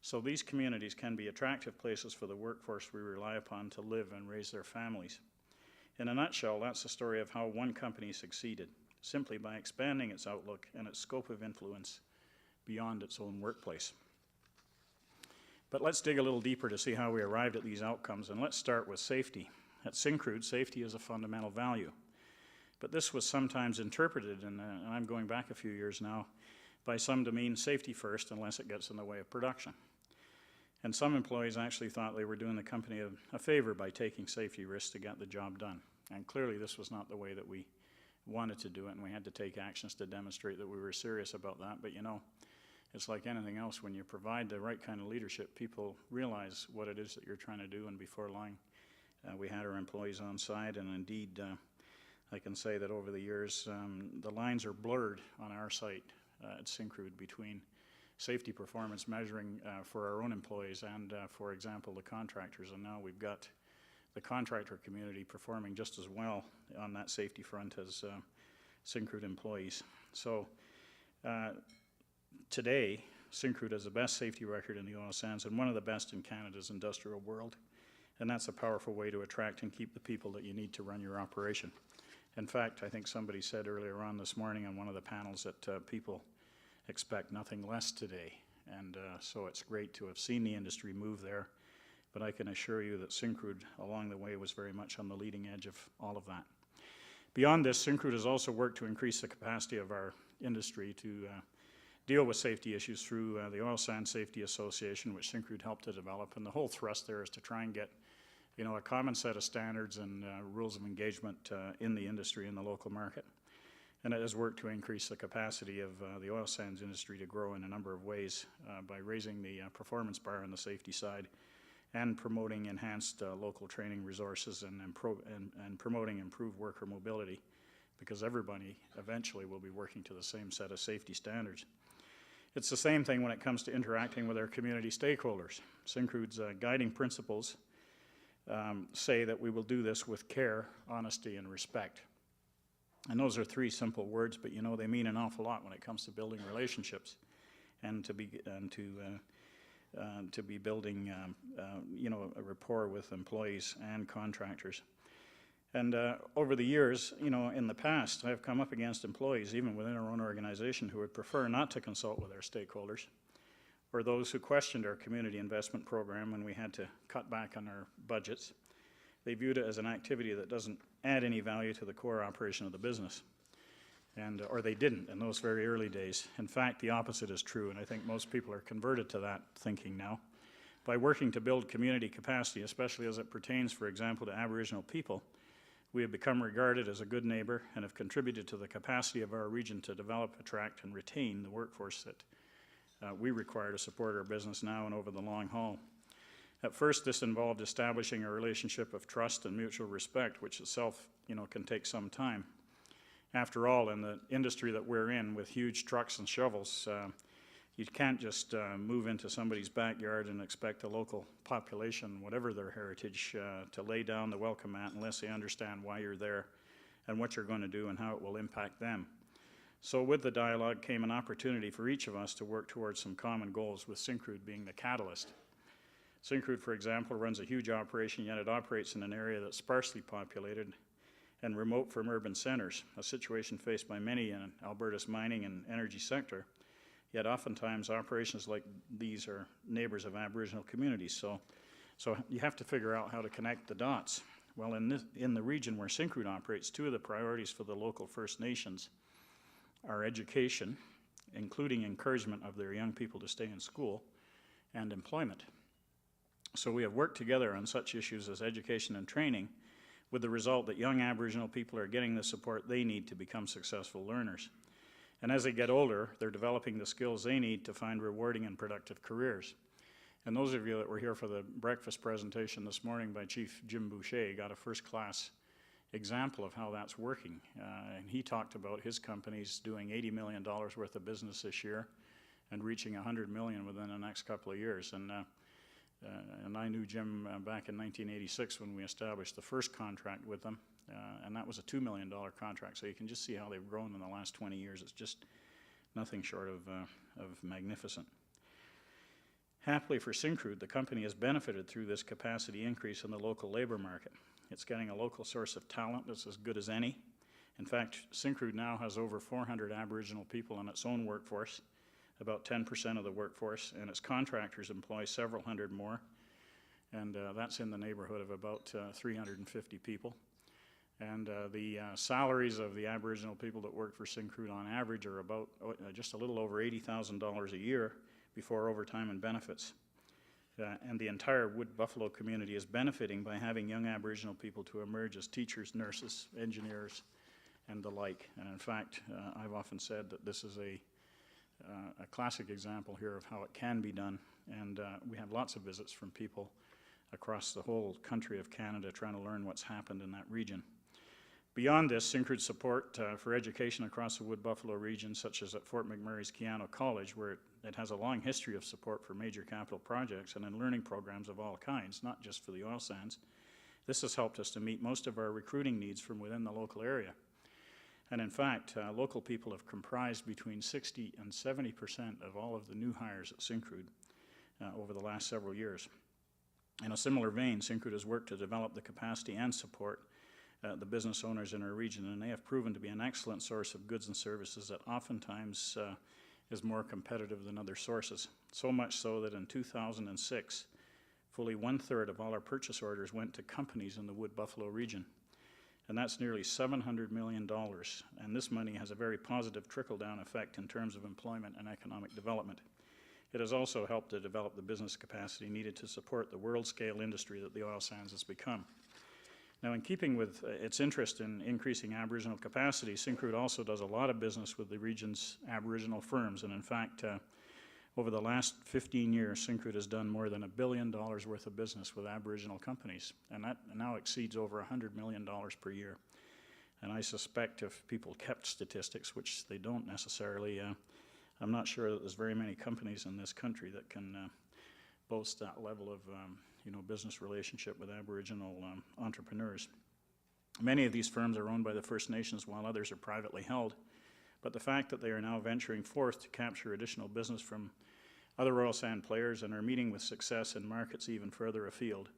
So these communities can be attractive places for the workforce we rely upon to live and raise their families. In a nutshell, that's the story of how one company succeeded, simply by expanding its outlook and its scope of influence beyond its own workplace. But let's dig a little deeper to see how we arrived at these outcomes, and let's start with safety. At Syncrude, safety is a fundamental value. But this was sometimes interpreted, and I'm going back a few years now, by some to mean safety first unless it gets in the way of production. And some employees actually thought they were doing the company a favor by taking safety risks to get the job done. And clearly this was not the way that we wanted to do it, and we had to take actions to demonstrate that we were serious about that. But you know, it's like anything else, when you provide the right kind of leadership, people realize what it is that you're trying to do, and before long, we had our employees on side, and indeed, I can say that over the years, the lines are blurred on our site at Syncrude between safety performance measuring for our own employees and, for example, the contractors. And now we've got the contractor community performing just as well on that safety front as Syncrude employees. So today, Syncrude has the best safety record in the oil sands and one of the best in Canada's industrial world. And that's a powerful way to attract and keep the people that you need to run your operation. In fact, I think somebody said earlier on this morning on one of the panels that people expect nothing less today. And so it's great to have seen the industry move there. But I can assure you that Syncrude along the way was very much on the leading edge of all of that. Beyond this, Syncrude has also worked to increase the capacity of our industry to deal with safety issues through the Oil Sands Safety Association, which Syncrude helped to develop. And the whole thrust there is to try and get a common set of standards and rules of engagement in the industry, in the local market. And it has worked to increase the capacity of the oil sands industry to grow in a number of ways by raising the performance bar on the safety side and promoting enhanced local training resources and promoting improved worker mobility, because everybody eventually will be working to the same set of safety standards. It's the same thing when it comes to interacting with our community stakeholders. Syncrude's guiding principles say that we will do this with care, honesty, and respect. And those are three simple words, but they mean an awful lot when it comes to building relationships and to be building a rapport with employees and contractors. And over the years, in the past, I've come up against employees, even within our own organization, who would prefer not to consult with our stakeholders, or those who questioned our community investment program when we had to cut back on our budgets. They viewed it as an activity that doesn't add any value to the core operation of the business. Or they didn't in those very early days. In fact, the opposite is true, and I think most people are converted to that thinking now. By working to build community capacity, especially as it pertains, for example, to Aboriginal people, we have become regarded as a good neighbor and have contributed to the capacity of our region to develop, attract, and retain the workforce that we require to support our business now and over the long haul. At first, this involved establishing a relationship of trust and mutual respect, which itself, can take some time. After all, in the industry that we're in, with huge trucks and shovels, you can't just move into somebody's backyard and expect the local population, whatever their heritage, to lay down the welcome mat unless they understand why you're there and what you're going to do and how it will impact them. So with the dialogue came an opportunity for each of us to work towards some common goals, with Syncrude being the catalyst. Syncrude, for example, runs a huge operation, yet it operates in an area that's sparsely populated and remote from urban centers, a situation faced by many in Alberta's mining and energy sector. Yet oftentimes operations like these are neighbors of Aboriginal communities, so you have to figure out how to connect the dots. Well, in the region where Syncrude operates, two of the priorities for the local First Nations our education, including encouragement of their young people to stay in school, and employment. So we have worked together on such issues as education and training, with the result that young Aboriginal people are getting the support they need to become successful learners. And as they get older, they're developing the skills they need to find rewarding and productive careers. And those of you that were here for the breakfast presentation this morning by Chief Jim Boucher got a first-class example of how that's working. And he talked about his companies doing $80 million worth of business this year and reaching $100 million within the next couple of years. And I knew Jim back in 1986 when we established the first contract with them, and that was a $2 million contract. So you can just see how they've grown in the last 20 years. It's just nothing short of magnificent. Happily for Syncrude, the company has benefited through this capacity increase in the local labor market. It's getting a local source of talent that's as good as any. In fact, Syncrude now has over 400 Aboriginal people in its own workforce, about 10% of the workforce, and its contractors employ several hundred more, and that's in the neighborhood of about 350 people. And the salaries of the Aboriginal people that work for Syncrude on average are about just a little over $80,000 a year before overtime and benefits. And the entire Wood Buffalo community is benefiting by having young Aboriginal people to emerge as teachers, nurses, engineers, and the like. And in fact, I've often said that this is a classic example here of how it can be done, and we have lots of visits from people across the whole country of Canada trying to learn what's happened in that region. Beyond this, Syncrude support for education across the Wood Buffalo region, such as at Fort McMurray's Keano College, where it has a long history of support for major capital projects and in learning programs of all kinds, not just for the oil sands. This has helped us to meet most of our recruiting needs from within the local area. And in fact, local people have comprised between 60 and 70% of all of the new hires at Syncrude over the last several years. In a similar vein, Syncrude has worked to develop the capacity and support the business owners in our region, and they have proven to be an excellent source of goods and services that oftentimes is more competitive than other sources. So much so that in 2006, fully 1/3 of all our purchase orders went to companies in the Wood Buffalo region. And that's nearly $700 million. And this money has a very positive trickle-down effect in terms of employment and economic development. It has also helped to develop the business capacity needed to support the world-scale industry that the oil sands has become. Now, in keeping with its interest in increasing Aboriginal capacity, Syncrude also does a lot of business with the region's Aboriginal firms. And in fact, over the last 15 years, Syncrude has done more than $1 billion worth of business with Aboriginal companies. And that now exceeds over $100 million per year. And I suspect if people kept statistics, which they don't necessarily, I'm not sure that there's very many companies in this country that can boast that level of business relationship with Aboriginal entrepreneurs. Many of these firms are owned by the First Nations, while others are privately held. But the fact that they are now venturing forth to capture additional business from other oil sand players and are meeting with success in markets even further afield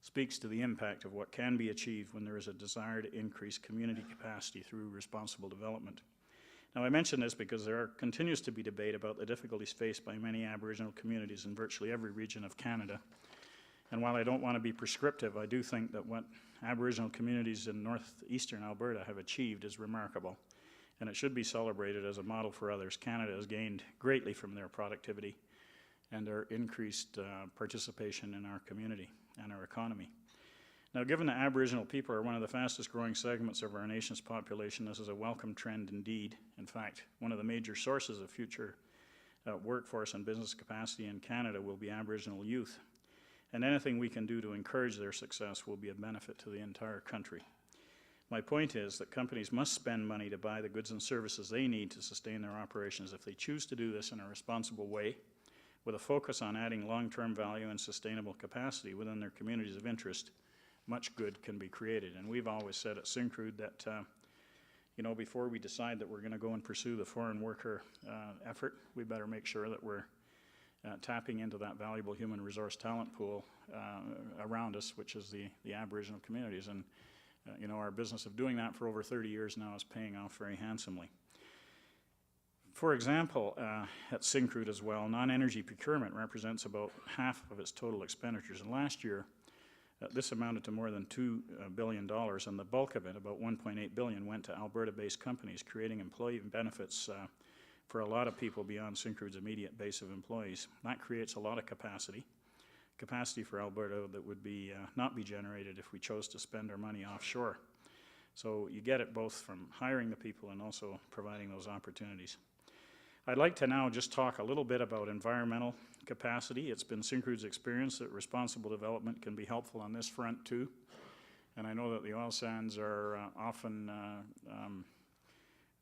speaks to the impact of what can be achieved when there is a desire to increase community capacity through responsible development. Now, I mention this because there continues to be debate about the difficulties faced by many Aboriginal communities in virtually every region of Canada. And while I don't want to be prescriptive, I do think that what Aboriginal communities in northeastern Alberta have achieved is remarkable, and it should be celebrated as a model for others. Canada has gained greatly from their productivity and their increased participation in our community and our economy. Now, given that Aboriginal people are one of the fastest growing segments of our nation's population, this is a welcome trend indeed. In fact, one of the major sources of future workforce and business capacity in Canada will be Aboriginal youth. And anything we can do to encourage their success will be a benefit to the entire country. My point is that companies must spend money to buy the goods and services they need to sustain their operations. If they choose to do this in a responsible way, with a focus on adding long-term value and sustainable capacity within their communities of interest, much good can be created. And we've always said at Syncrude that, before we decide that we're going to go and pursue the foreign worker effort, we better make sure that we're tapping into that valuable human resource talent pool around us, which is the Aboriginal communities. And our business of doing that for over 30 years now is paying off very handsomely. For example, at Syncrude as well, non-energy procurement represents about half of its total expenditures. And last year, This amounted to more than $2 billion, and the bulk of it, about $1.8 billion, went to Alberta-based companies, creating employee benefits for a lot of people beyond Syncrude's immediate base of employees. That creates a lot of capacity for Alberta that would not be generated if we chose to spend our money offshore. So you get it both from hiring the people and also providing those opportunities. I'd like to now just talk a little bit about environmental capacity. It's been Syncrude's experience that responsible development can be helpful on this front too. And I know that the oil sands are often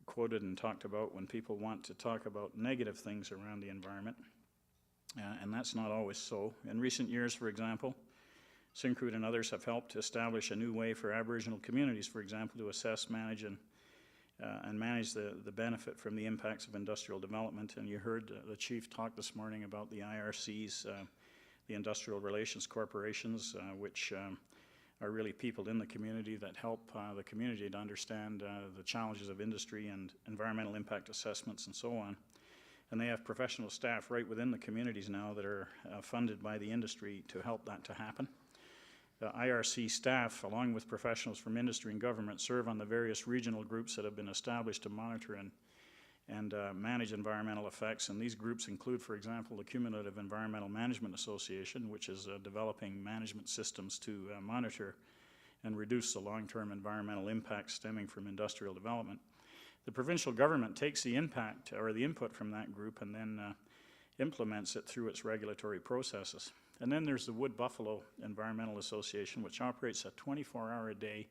quoted and talked about when people want to talk about negative things around the environment. And that's not always so. In recent years, for example, Syncrude and others have helped establish a new way for Aboriginal communities, for example, to assess, manage, and manage the benefit from the impacts of industrial development. And you heard the Chief talk this morning about the IRCs, the Industrial Relations Corporations, which are really people in the community that help the community to understand the challenges of industry and environmental impact assessments and so on. And they have professional staff right within the communities now that are funded by the industry to help that to happen. IRC staff, along with professionals from industry and government, serve on the various regional groups that have been established to monitor and manage environmental effects. And these groups include, for example, the Cumulative Environmental Management Association, which is developing management systems to monitor and reduce the long-term environmental impacts stemming from industrial development. The provincial government takes the impact or the input from that group and then implements it through its regulatory processes. And then there's the Wood Buffalo Environmental Association, which operates a 24-hour-a-day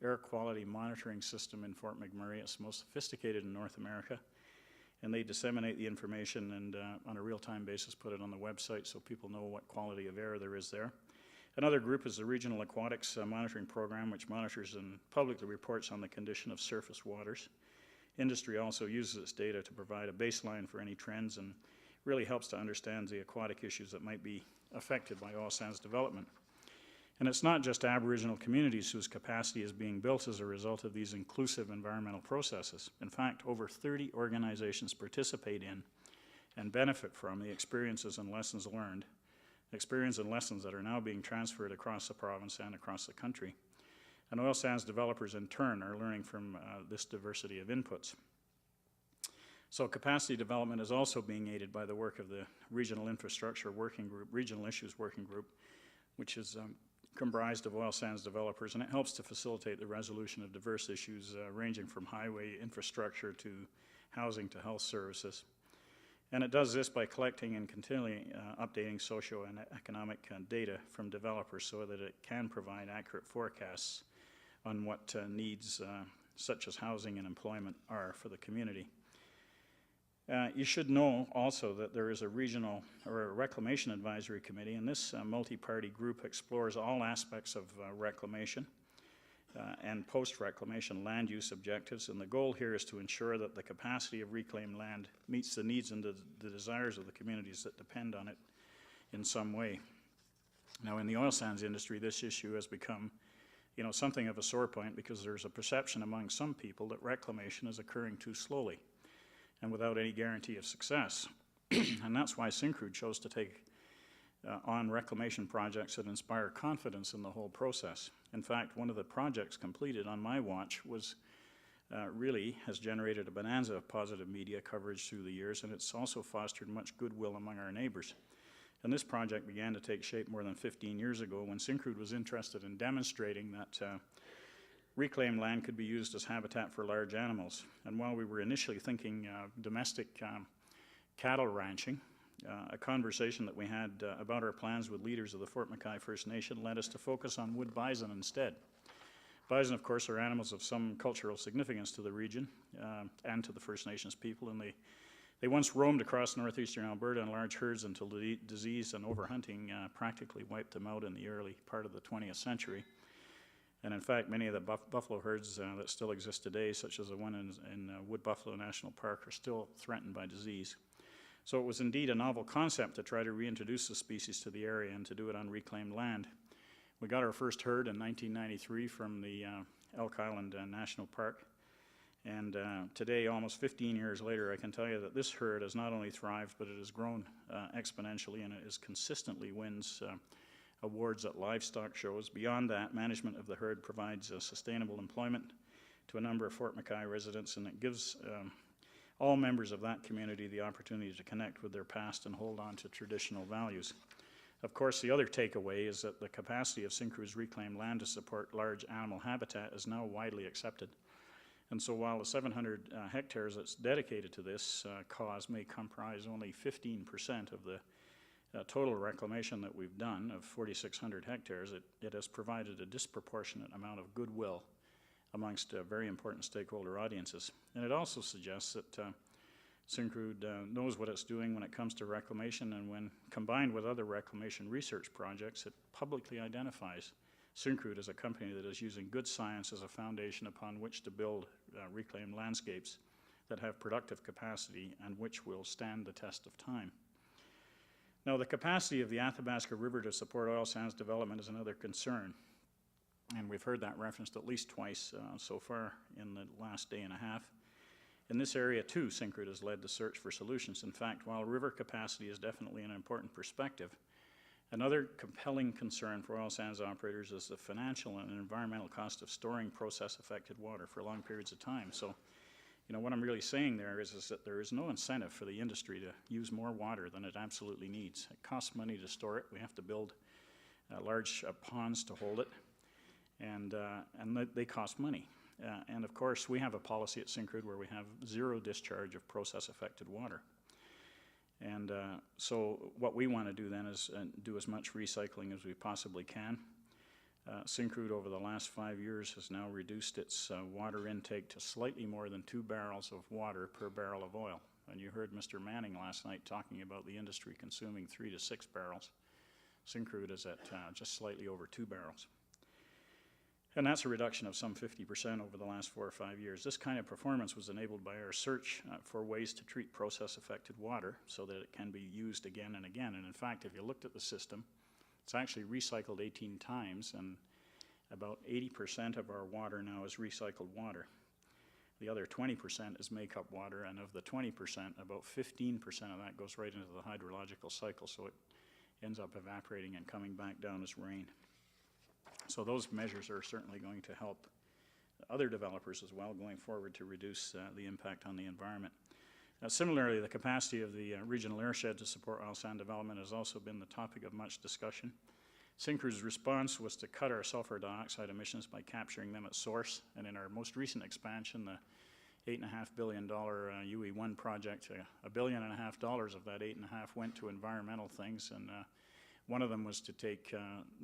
air quality monitoring system in Fort McMurray. It's the most sophisticated in North America. And they disseminate the information and on a real-time basis put it on the website so people know what quality of air there is there. Another group is the Regional Aquatics Monitoring Program, which monitors and publicly reports on the condition of surface waters. Industry also uses its data to provide a baseline for any trends and really helps to understand the aquatic issues that might be affected by oil sands development. And it's not just Aboriginal communities whose capacity is being built as a result of these inclusive environmental processes. In fact, over 30 organizations participate in and benefit from the experiences and lessons learned, experience and lessons that are now being transferred across the province and across the country. And oil sands developers in turn are learning from this diversity of inputs. So capacity development is also being aided by the work of the Regional Infrastructure Working Group, Regional Issues Working Group, which is comprised of oil sands developers, and it helps to facilitate the resolution of diverse issues ranging from highway infrastructure to housing to health services. And it does this by collecting and continually updating socio and economic data from developers so that it can provide accurate forecasts on what needs such as housing and employment are for the community. You should know also that there is a regional or a reclamation advisory committee, and this multi-party group explores all aspects of reclamation and post-reclamation land use objectives, and the goal here is to ensure that the capacity of reclaimed land meets the needs and the desires of the communities that depend on it in some way. Now, in the oil sands industry, this issue has become something of a sore point because there's a perception among some people that reclamation is occurring too slowly and without any guarantee of success. And that's why Syncrude chose to take on reclamation projects that inspire confidence in the whole process. In fact, one of the projects completed on my watch was really has generated a bonanza of positive media coverage through the years, and it's also fostered much goodwill among our neighbors. And this project began to take shape more than 15 years ago when Syncrude was interested in demonstrating that reclaimed land could be used as habitat for large animals. And while we were initially thinking domestic cattle ranching, a conversation that we had about our plans with leaders of the Fort McKay First Nation led us to focus on wood bison instead. Bison, of course, are animals of some cultural significance to the region and to the First Nations people, and they once roamed across northeastern Alberta in large herds until disease and overhunting practically wiped them out in the early part of the 20th century. And in fact, many of the buffalo herds that still exist today, such as the one in Wood Buffalo National Park, are still threatened by disease. So it was indeed a novel concept to try to reintroduce the species to the area and to do it on reclaimed land. We got our first herd in 1993 from the Elk Island National Park. And today, almost 15 years later, I can tell you that this herd has not only thrived, but it has grown exponentially, and it is consistently wins awards at livestock shows. Beyond that, management of the herd provides sustainable employment to a number of Fort McKay residents, and it gives all members of that community the opportunity to connect with their past and hold on to traditional values. Of course, the other takeaway is that the capacity of Syncrude's reclaimed land to support large animal habitat is now widely accepted. And so while the 700 hectares that's dedicated to this cause may comprise only 15% of the total reclamation that we've done of 4,600 hectares, it has provided a disproportionate amount of goodwill amongst very important stakeholder audiences. And it also suggests that Syncrude knows what it's doing when it comes to reclamation, and when combined with other reclamation research projects, it publicly identifies Syncrude as a company that is using good science as a foundation upon which to build reclaimed landscapes that have productive capacity and which will stand the test of time. Now, the capacity of the Athabasca River to support oil sands development is another concern, and we've heard that referenced at least twice so far in the last day and a half. In this area, too, Syncrude has led the search for solutions. In fact, while river capacity is definitely an important perspective, another compelling concern for oil sands operators is the financial and environmental cost of storing process-affected water for long periods of time. So, you know, what I'm really saying there is that there is no incentive for the industry to use more water than it absolutely needs. It costs money to store it. We have to build large ponds to hold it, and they cost money. And of course, we have a policy at Syncrude where we have zero discharge of process-affected water. And so what we want to do then is do as much recycling as we possibly can. Syncrude over the last 5 years has now reduced its water intake to slightly more than 2 barrels of water per barrel of oil. And you heard Mr. Manning last night talking about the industry consuming 3 to 6 barrels. Syncrude is at just slightly over 2 barrels. And that's a reduction of some 50% over the last 4 or 5 years. This kind of performance was enabled by our search for ways to treat process-affected water so that it can be used again and again. And in fact, if you looked at the system, it's actually recycled 18 times, and about 80% of our water now is recycled water. The other 20% is makeup water, and of the 20%, about 15% of that goes right into the hydrological cycle, so it ends up evaporating and coming back down as rain. So those measures are certainly going to help other developers as well going forward to reduce the impact on the environment. Similarly, the capacity of the regional airshed to support oil sand development has also been the topic of much discussion. Syncrude's response was to cut our sulfur dioxide emissions by capturing them at source, and in our most recent expansion, the $8.5 billion UE1 project, $1.5 billion of that 8.5 went to environmental things, and one of them was to take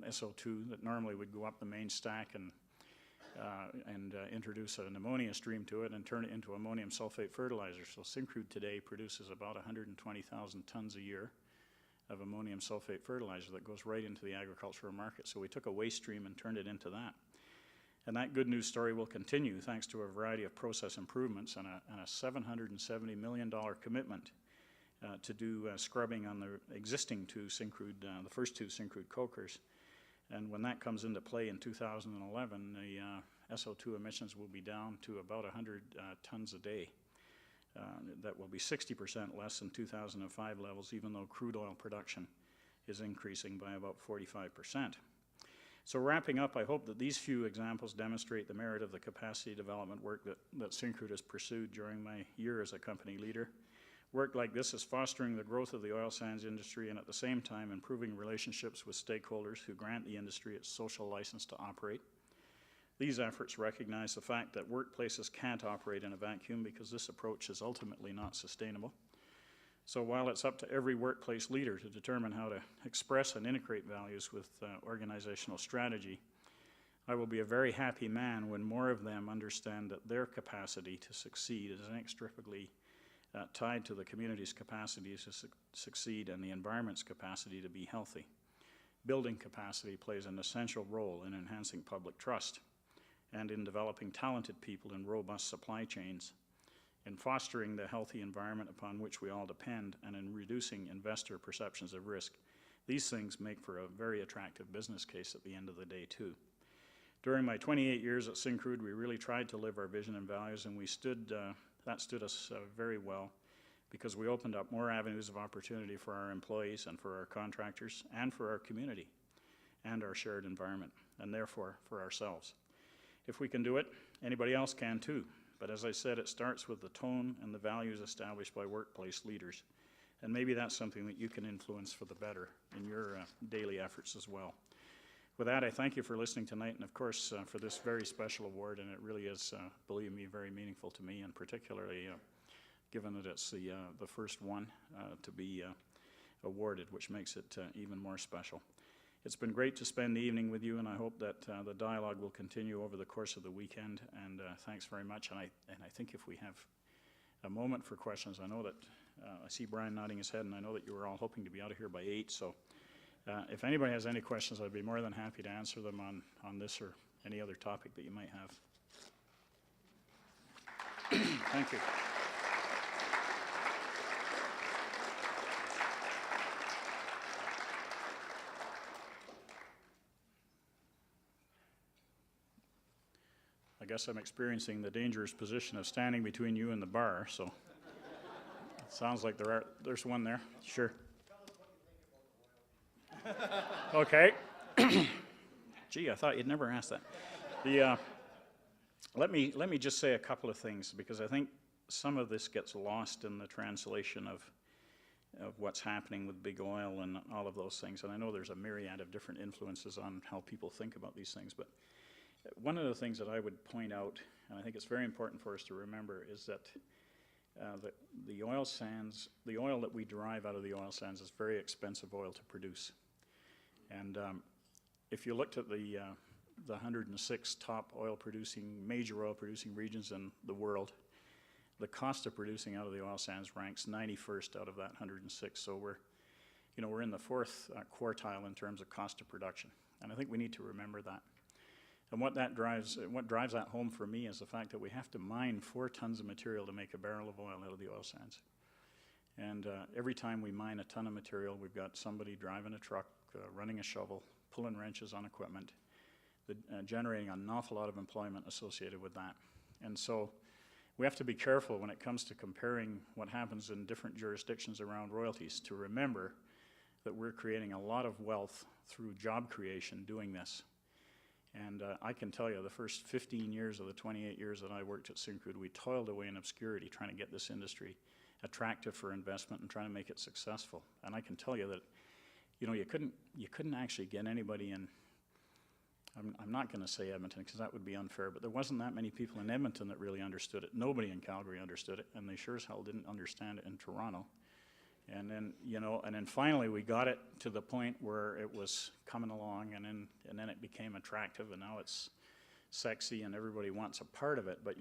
SO2 that normally would go up the main stack and introduce an ammonia stream to it and turn it into ammonium sulfate fertilizer. So Syncrude today produces about 120,000 tons a year of ammonium sulfate fertilizer that goes right into the agricultural market. So we took a waste stream and turned it into that. And that good news story will continue thanks to a variety of process improvements and a $770 million commitment to do scrubbing on the existing 2 Syncrude, the first 2 Syncrude cokers. And when that comes into play in 2011, the SO2 emissions will be down to about 100 tons a day. That will be 60% less than 2005 levels, even though crude oil production is increasing by about 45%. So wrapping up, I hope that these few examples demonstrate the merit of the capacity development work that Syncrude has pursued during my year as a company leader. Work like this is fostering the growth of the oil sands industry and at the same time improving relationships with stakeholders who grant the industry its social license to operate. These efforts recognize the fact that workplaces can't operate in a vacuum because this approach is ultimately not sustainable. So while it's up to every workplace leader to determine how to express and integrate values with organizational strategy, I will be a very happy man when more of them understand that their capacity to succeed is inextricably tied to the community's capacity to succeed and the environment's capacity to be healthy. Building capacity plays an essential role in enhancing public trust and in developing talented people in robust supply chains, in fostering the healthy environment upon which we all depend, and in reducing investor perceptions of risk. These things make for a very attractive business case at the end of the day, too. During my 28 years at Syncrude, we really tried to live our vision and values, and that stood us very well because we opened up more avenues of opportunity for our employees and for our contractors and for our community. and our shared environment, and therefore for ourselves. If we can do it, anybody else can too. But as I said, it starts with the tone and the values established by workplace leaders. And maybe that's something that you can influence for the better in your daily efforts as well. With that, I thank you for listening tonight, and of course for this very special award, and it really is, believe me, very meaningful to me, and particularly given that it's the first one to be awarded, which makes it even more special. It's been great to spend the evening with you, and I hope that the dialogue will continue over the course of the weekend, and thanks very much. And I think if we have a moment for questions, I know that I see Brian nodding his head, and I know that you were all hoping to be out of here by 8, so if anybody has any questions, I'd be more than happy to answer them on this or any other topic that you might have. Thank you. I guess I'm experiencing the dangerous position of standing between you and the bar, so it sounds like there's one there. Sure. Okay. Gee, I thought you'd never ask that. Let me just say a couple of things, because I think some of this gets lost in the translation of what's happening with big oil and all of those things. And I know there's a myriad of different influences on how people think about these things, but one of the things that I would point out, and I think it's very important for us to remember, is that the oil sands, the oil that we derive out of the oil sands is very expensive oil to produce. And if you looked at the 106 top major oil producing regions in the world, the cost of producing out of the oil sands ranks 91st out of that 106. So we're in the fourth quartile in terms of cost of production. And I think we need to remember that. And what drives that home for me is the fact that we have to mine 4 tons of material to make a barrel of oil out of the oil sands. And every time we mine a ton of material, we've got somebody driving a truck, running a shovel, pulling wrenches on equipment, generating an awful lot of employment associated with that. And so we have to be careful when it comes to comparing what happens in different jurisdictions around royalties to remember that we're creating a lot of wealth through job creation doing this. And I can tell you, the first 15 years of the 28 years that I worked at Syncrude, we toiled away in obscurity trying to get this industry attractive for investment and trying to make it successful. And I can tell you that, you couldn't actually get anybody in. I'm not going to say Edmonton because that would be unfair, but there wasn't that many people in Edmonton that really understood it. Nobody in Calgary understood it, and they sure as hell didn't understand it in Toronto. And then, finally we got it to the point where it was coming along, and then it became attractive, and now it's sexy and everybody wants a part of it. But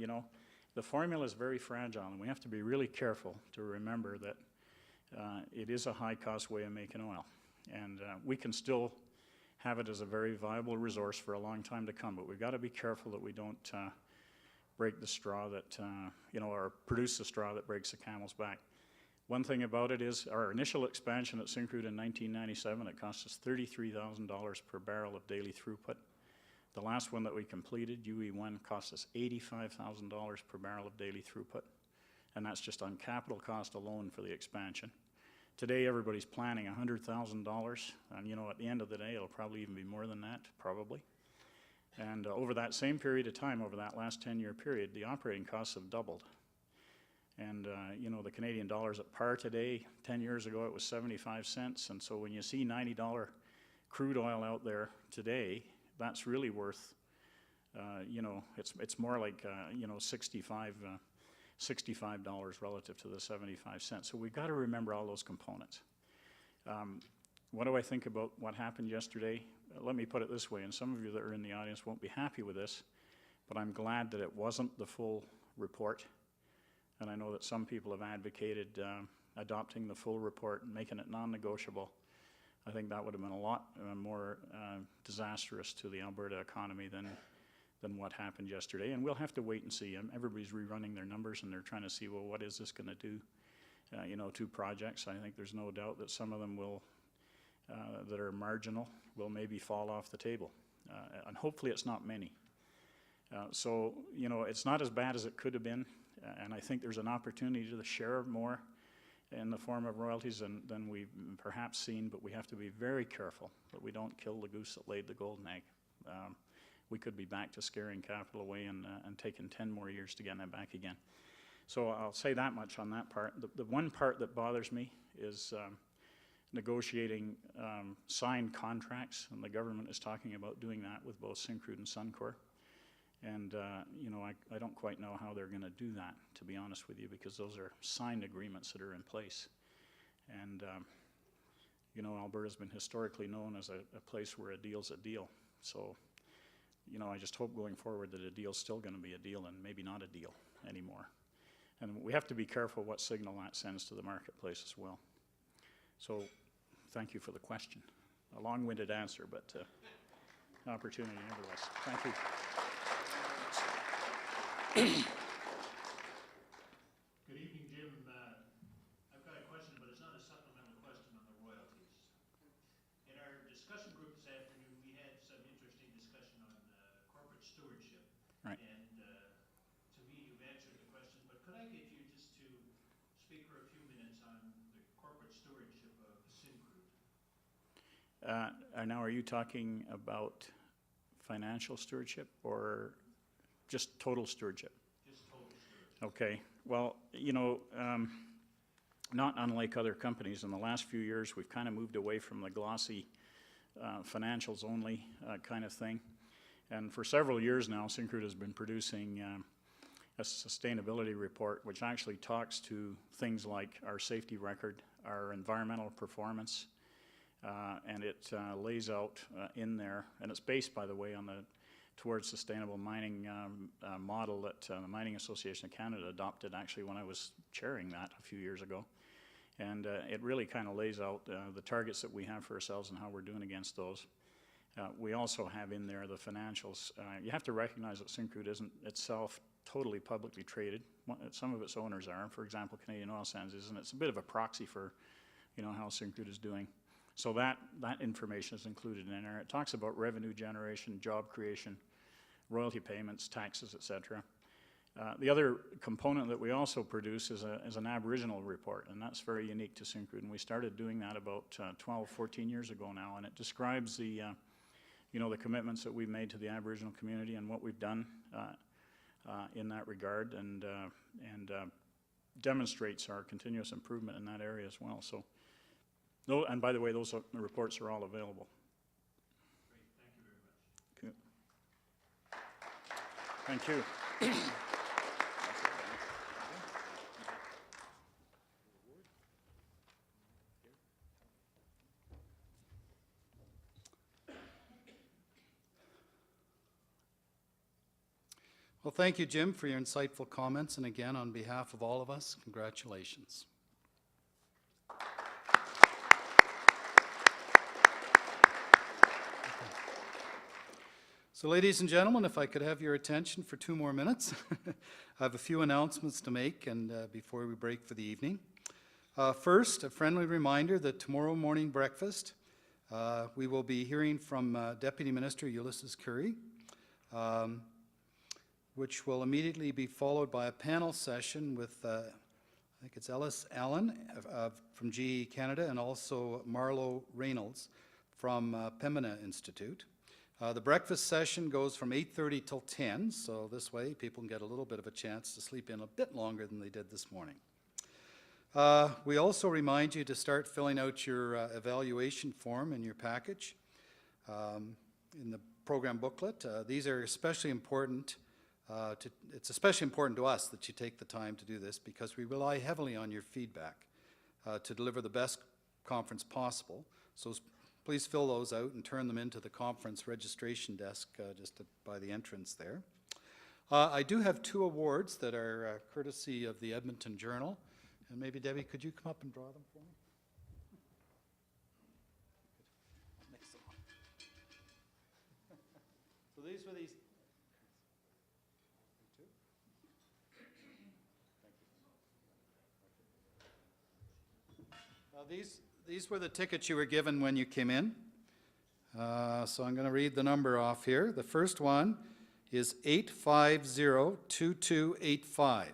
the formula is very fragile, and we have to be really careful to remember that it is a high-cost way of making oil. And we can still have it as a very viable resource for a long time to come, but we've got to be careful that we don't break the straw that, or produce the straw that breaks the camel's back. One thing about it is our initial expansion at Syncrude in 1997, it cost us $33,000 per barrel of daily throughput. The last one that we completed, UE1, cost us $85,000 per barrel of daily throughput. And that's just on capital cost alone for the expansion. Today, everybody's planning $100,000, and at the end of the day, it'll probably even be more than that, probably. And over that same period of time, over that last 10-year period, the operating costs have doubled. And, the Canadian dollar's at par today. 10 years ago, it was 75 cents. And so when you see $90 crude oil out there today, that's really worth, it's more like, $65 relative to the 75 cents. So we've got to remember all those components. What do I think about what happened yesterday? Let me put it this way, and some of you that are in the audience won't be happy with this, but I'm glad that it wasn't the full report. And I know that some people have advocated adopting the full report and making it non-negotiable. I think that would have been a lot more disastrous to the Alberta economy than what happened yesterday. And we'll have to wait and see. Everybody's rerunning their numbers, and they're trying to see, well, what is this going to do, to projects. I think there's no doubt that some of them will, that are marginal, will maybe fall off the table. And hopefully it's not many. So, it's not as bad as it could have been. And I think there's an opportunity to share more in the form of royalties than we've perhaps seen, but we have to be very careful that we don't kill the goose that laid the golden egg. We could be back to scaring capital away and taking 10 more years to get it back again. So I'll say that much on that part. The one part that bothers me is negotiating signed contracts, and the government is talking about doing that with both Syncrude and Suncor. And, you know, I don't quite know how they're going to do that, to be honest with you, because those are signed agreements that are in place. And, you know, Alberta's been historically known as a place where a deal's a deal. So, you know, I just hope going forward that a deal's still going to be a deal and maybe not a deal anymore. And we have to be careful what signal that sends to the marketplace as well. So, thank you for the question. A long-winded answer, but opportunity nevertheless. Thank you. Good evening, Jim. I've got a question, but it's not a supplemental question on the royalties. In our discussion group this afternoon, we had some interesting discussion on corporate stewardship. Right. And to me, you've answered the question, but could I get you just to speak for a few minutes on the corporate stewardship of the Syncrude? Now, are you talking about financial stewardship or just total stewardship? Just total stewardship. Okay. Well, you know, not unlike other companies, in the last few years, we've kind of moved away from the glossy financials only kind of thing. And for several years now, Syncrude has been producing a sustainability report, which actually talks to things like our safety record, our environmental performance, and it lays out in there, and it's based, by the way, on the Towards Sustainable Mining model that the Mining Association of Canada adopted actually when I was chairing that a few years ago. And it really kind of lays out the targets that we have for ourselves and how we're doing against those. We also have in there the financials. You have to recognize that Syncrude isn't itself totally publicly traded. Some of its owners are. For example, Canadian Oil Sands is, and it's a bit of a proxy for, you know, how Syncrude is doing. So that information is included in there. It talks about revenue generation, job creation, royalty payments, taxes, etc. The other component that we also produce is an Aboriginal report, and that's very unique to Syncrude. And we started doing that about 12, 14 years ago now, and it describes the, you know, the commitments that we've made to the Aboriginal community and what we've done in that regard, and demonstrates our continuous improvement in that area as well. So. No, and by the way, those reports are all available. Great, thank you very much. Thank you. Well, thank you, Jim, for your insightful comments. And again, on behalf of all of us, congratulations. So, ladies and gentlemen, if I could have your attention for 2 more minutes. I have a few announcements to make and before we break for the evening. First, a friendly reminder that tomorrow morning breakfast, we will be hearing from Deputy Minister Ulysses Curry, which will immediately be followed by a panel session with, I think it's Ellis Allen from GE Canada and also Marlo Reynolds from Pembina Institute. The breakfast session goes from 8:30 till 10, so this way people can get a little bit of a chance to sleep in a bit longer than they did this morning. We also remind you to start filling out your evaluation form in your package in the program booklet. These are especially important. It's especially important to us that you take the time to do this because we rely heavily on your feedback to deliver the best conference possible. So please fill those out and turn them into the conference registration desk just by the entrance there. I do have 2 awards that are courtesy of the Edmonton Journal. And maybe, Debbie, could you come up and draw them for me? Mix them up. So these were these. These were the tickets you were given when you came in. So I'm going to read the number off here. The first one is 850-2285.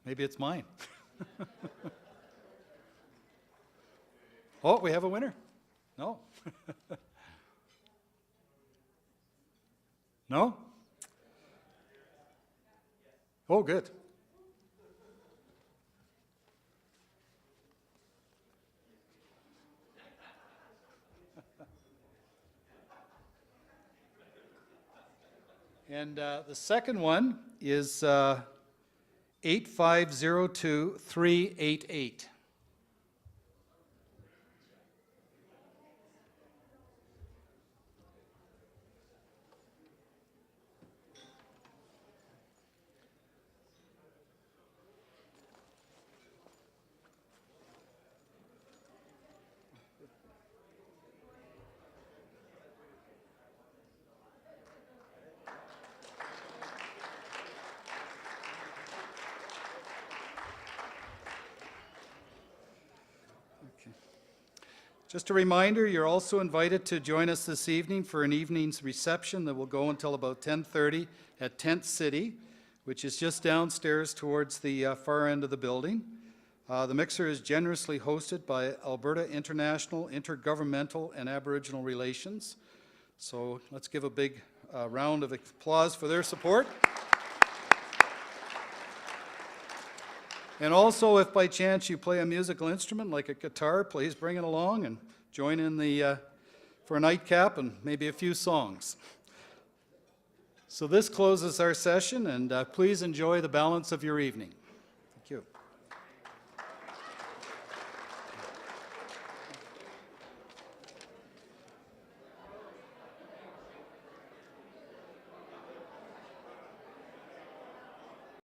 Maybe it's mine. Oh, we have a winner. No? No? Oh, good. And the second one is 8502388. Just a reminder, you're also invited to join us this evening for an evening's reception that will go until about 10:30 at Tent City, which is just downstairs towards the far end of the building. The mixer is generously hosted by Alberta International Intergovernmental and Aboriginal Relations. So let's give a big round of applause for their support. And also, if by chance you play a musical instrument like a guitar, please bring it along and join in for a nightcap and maybe a few songs. So this closes our session, and please enjoy the balance of your evening. Thank you.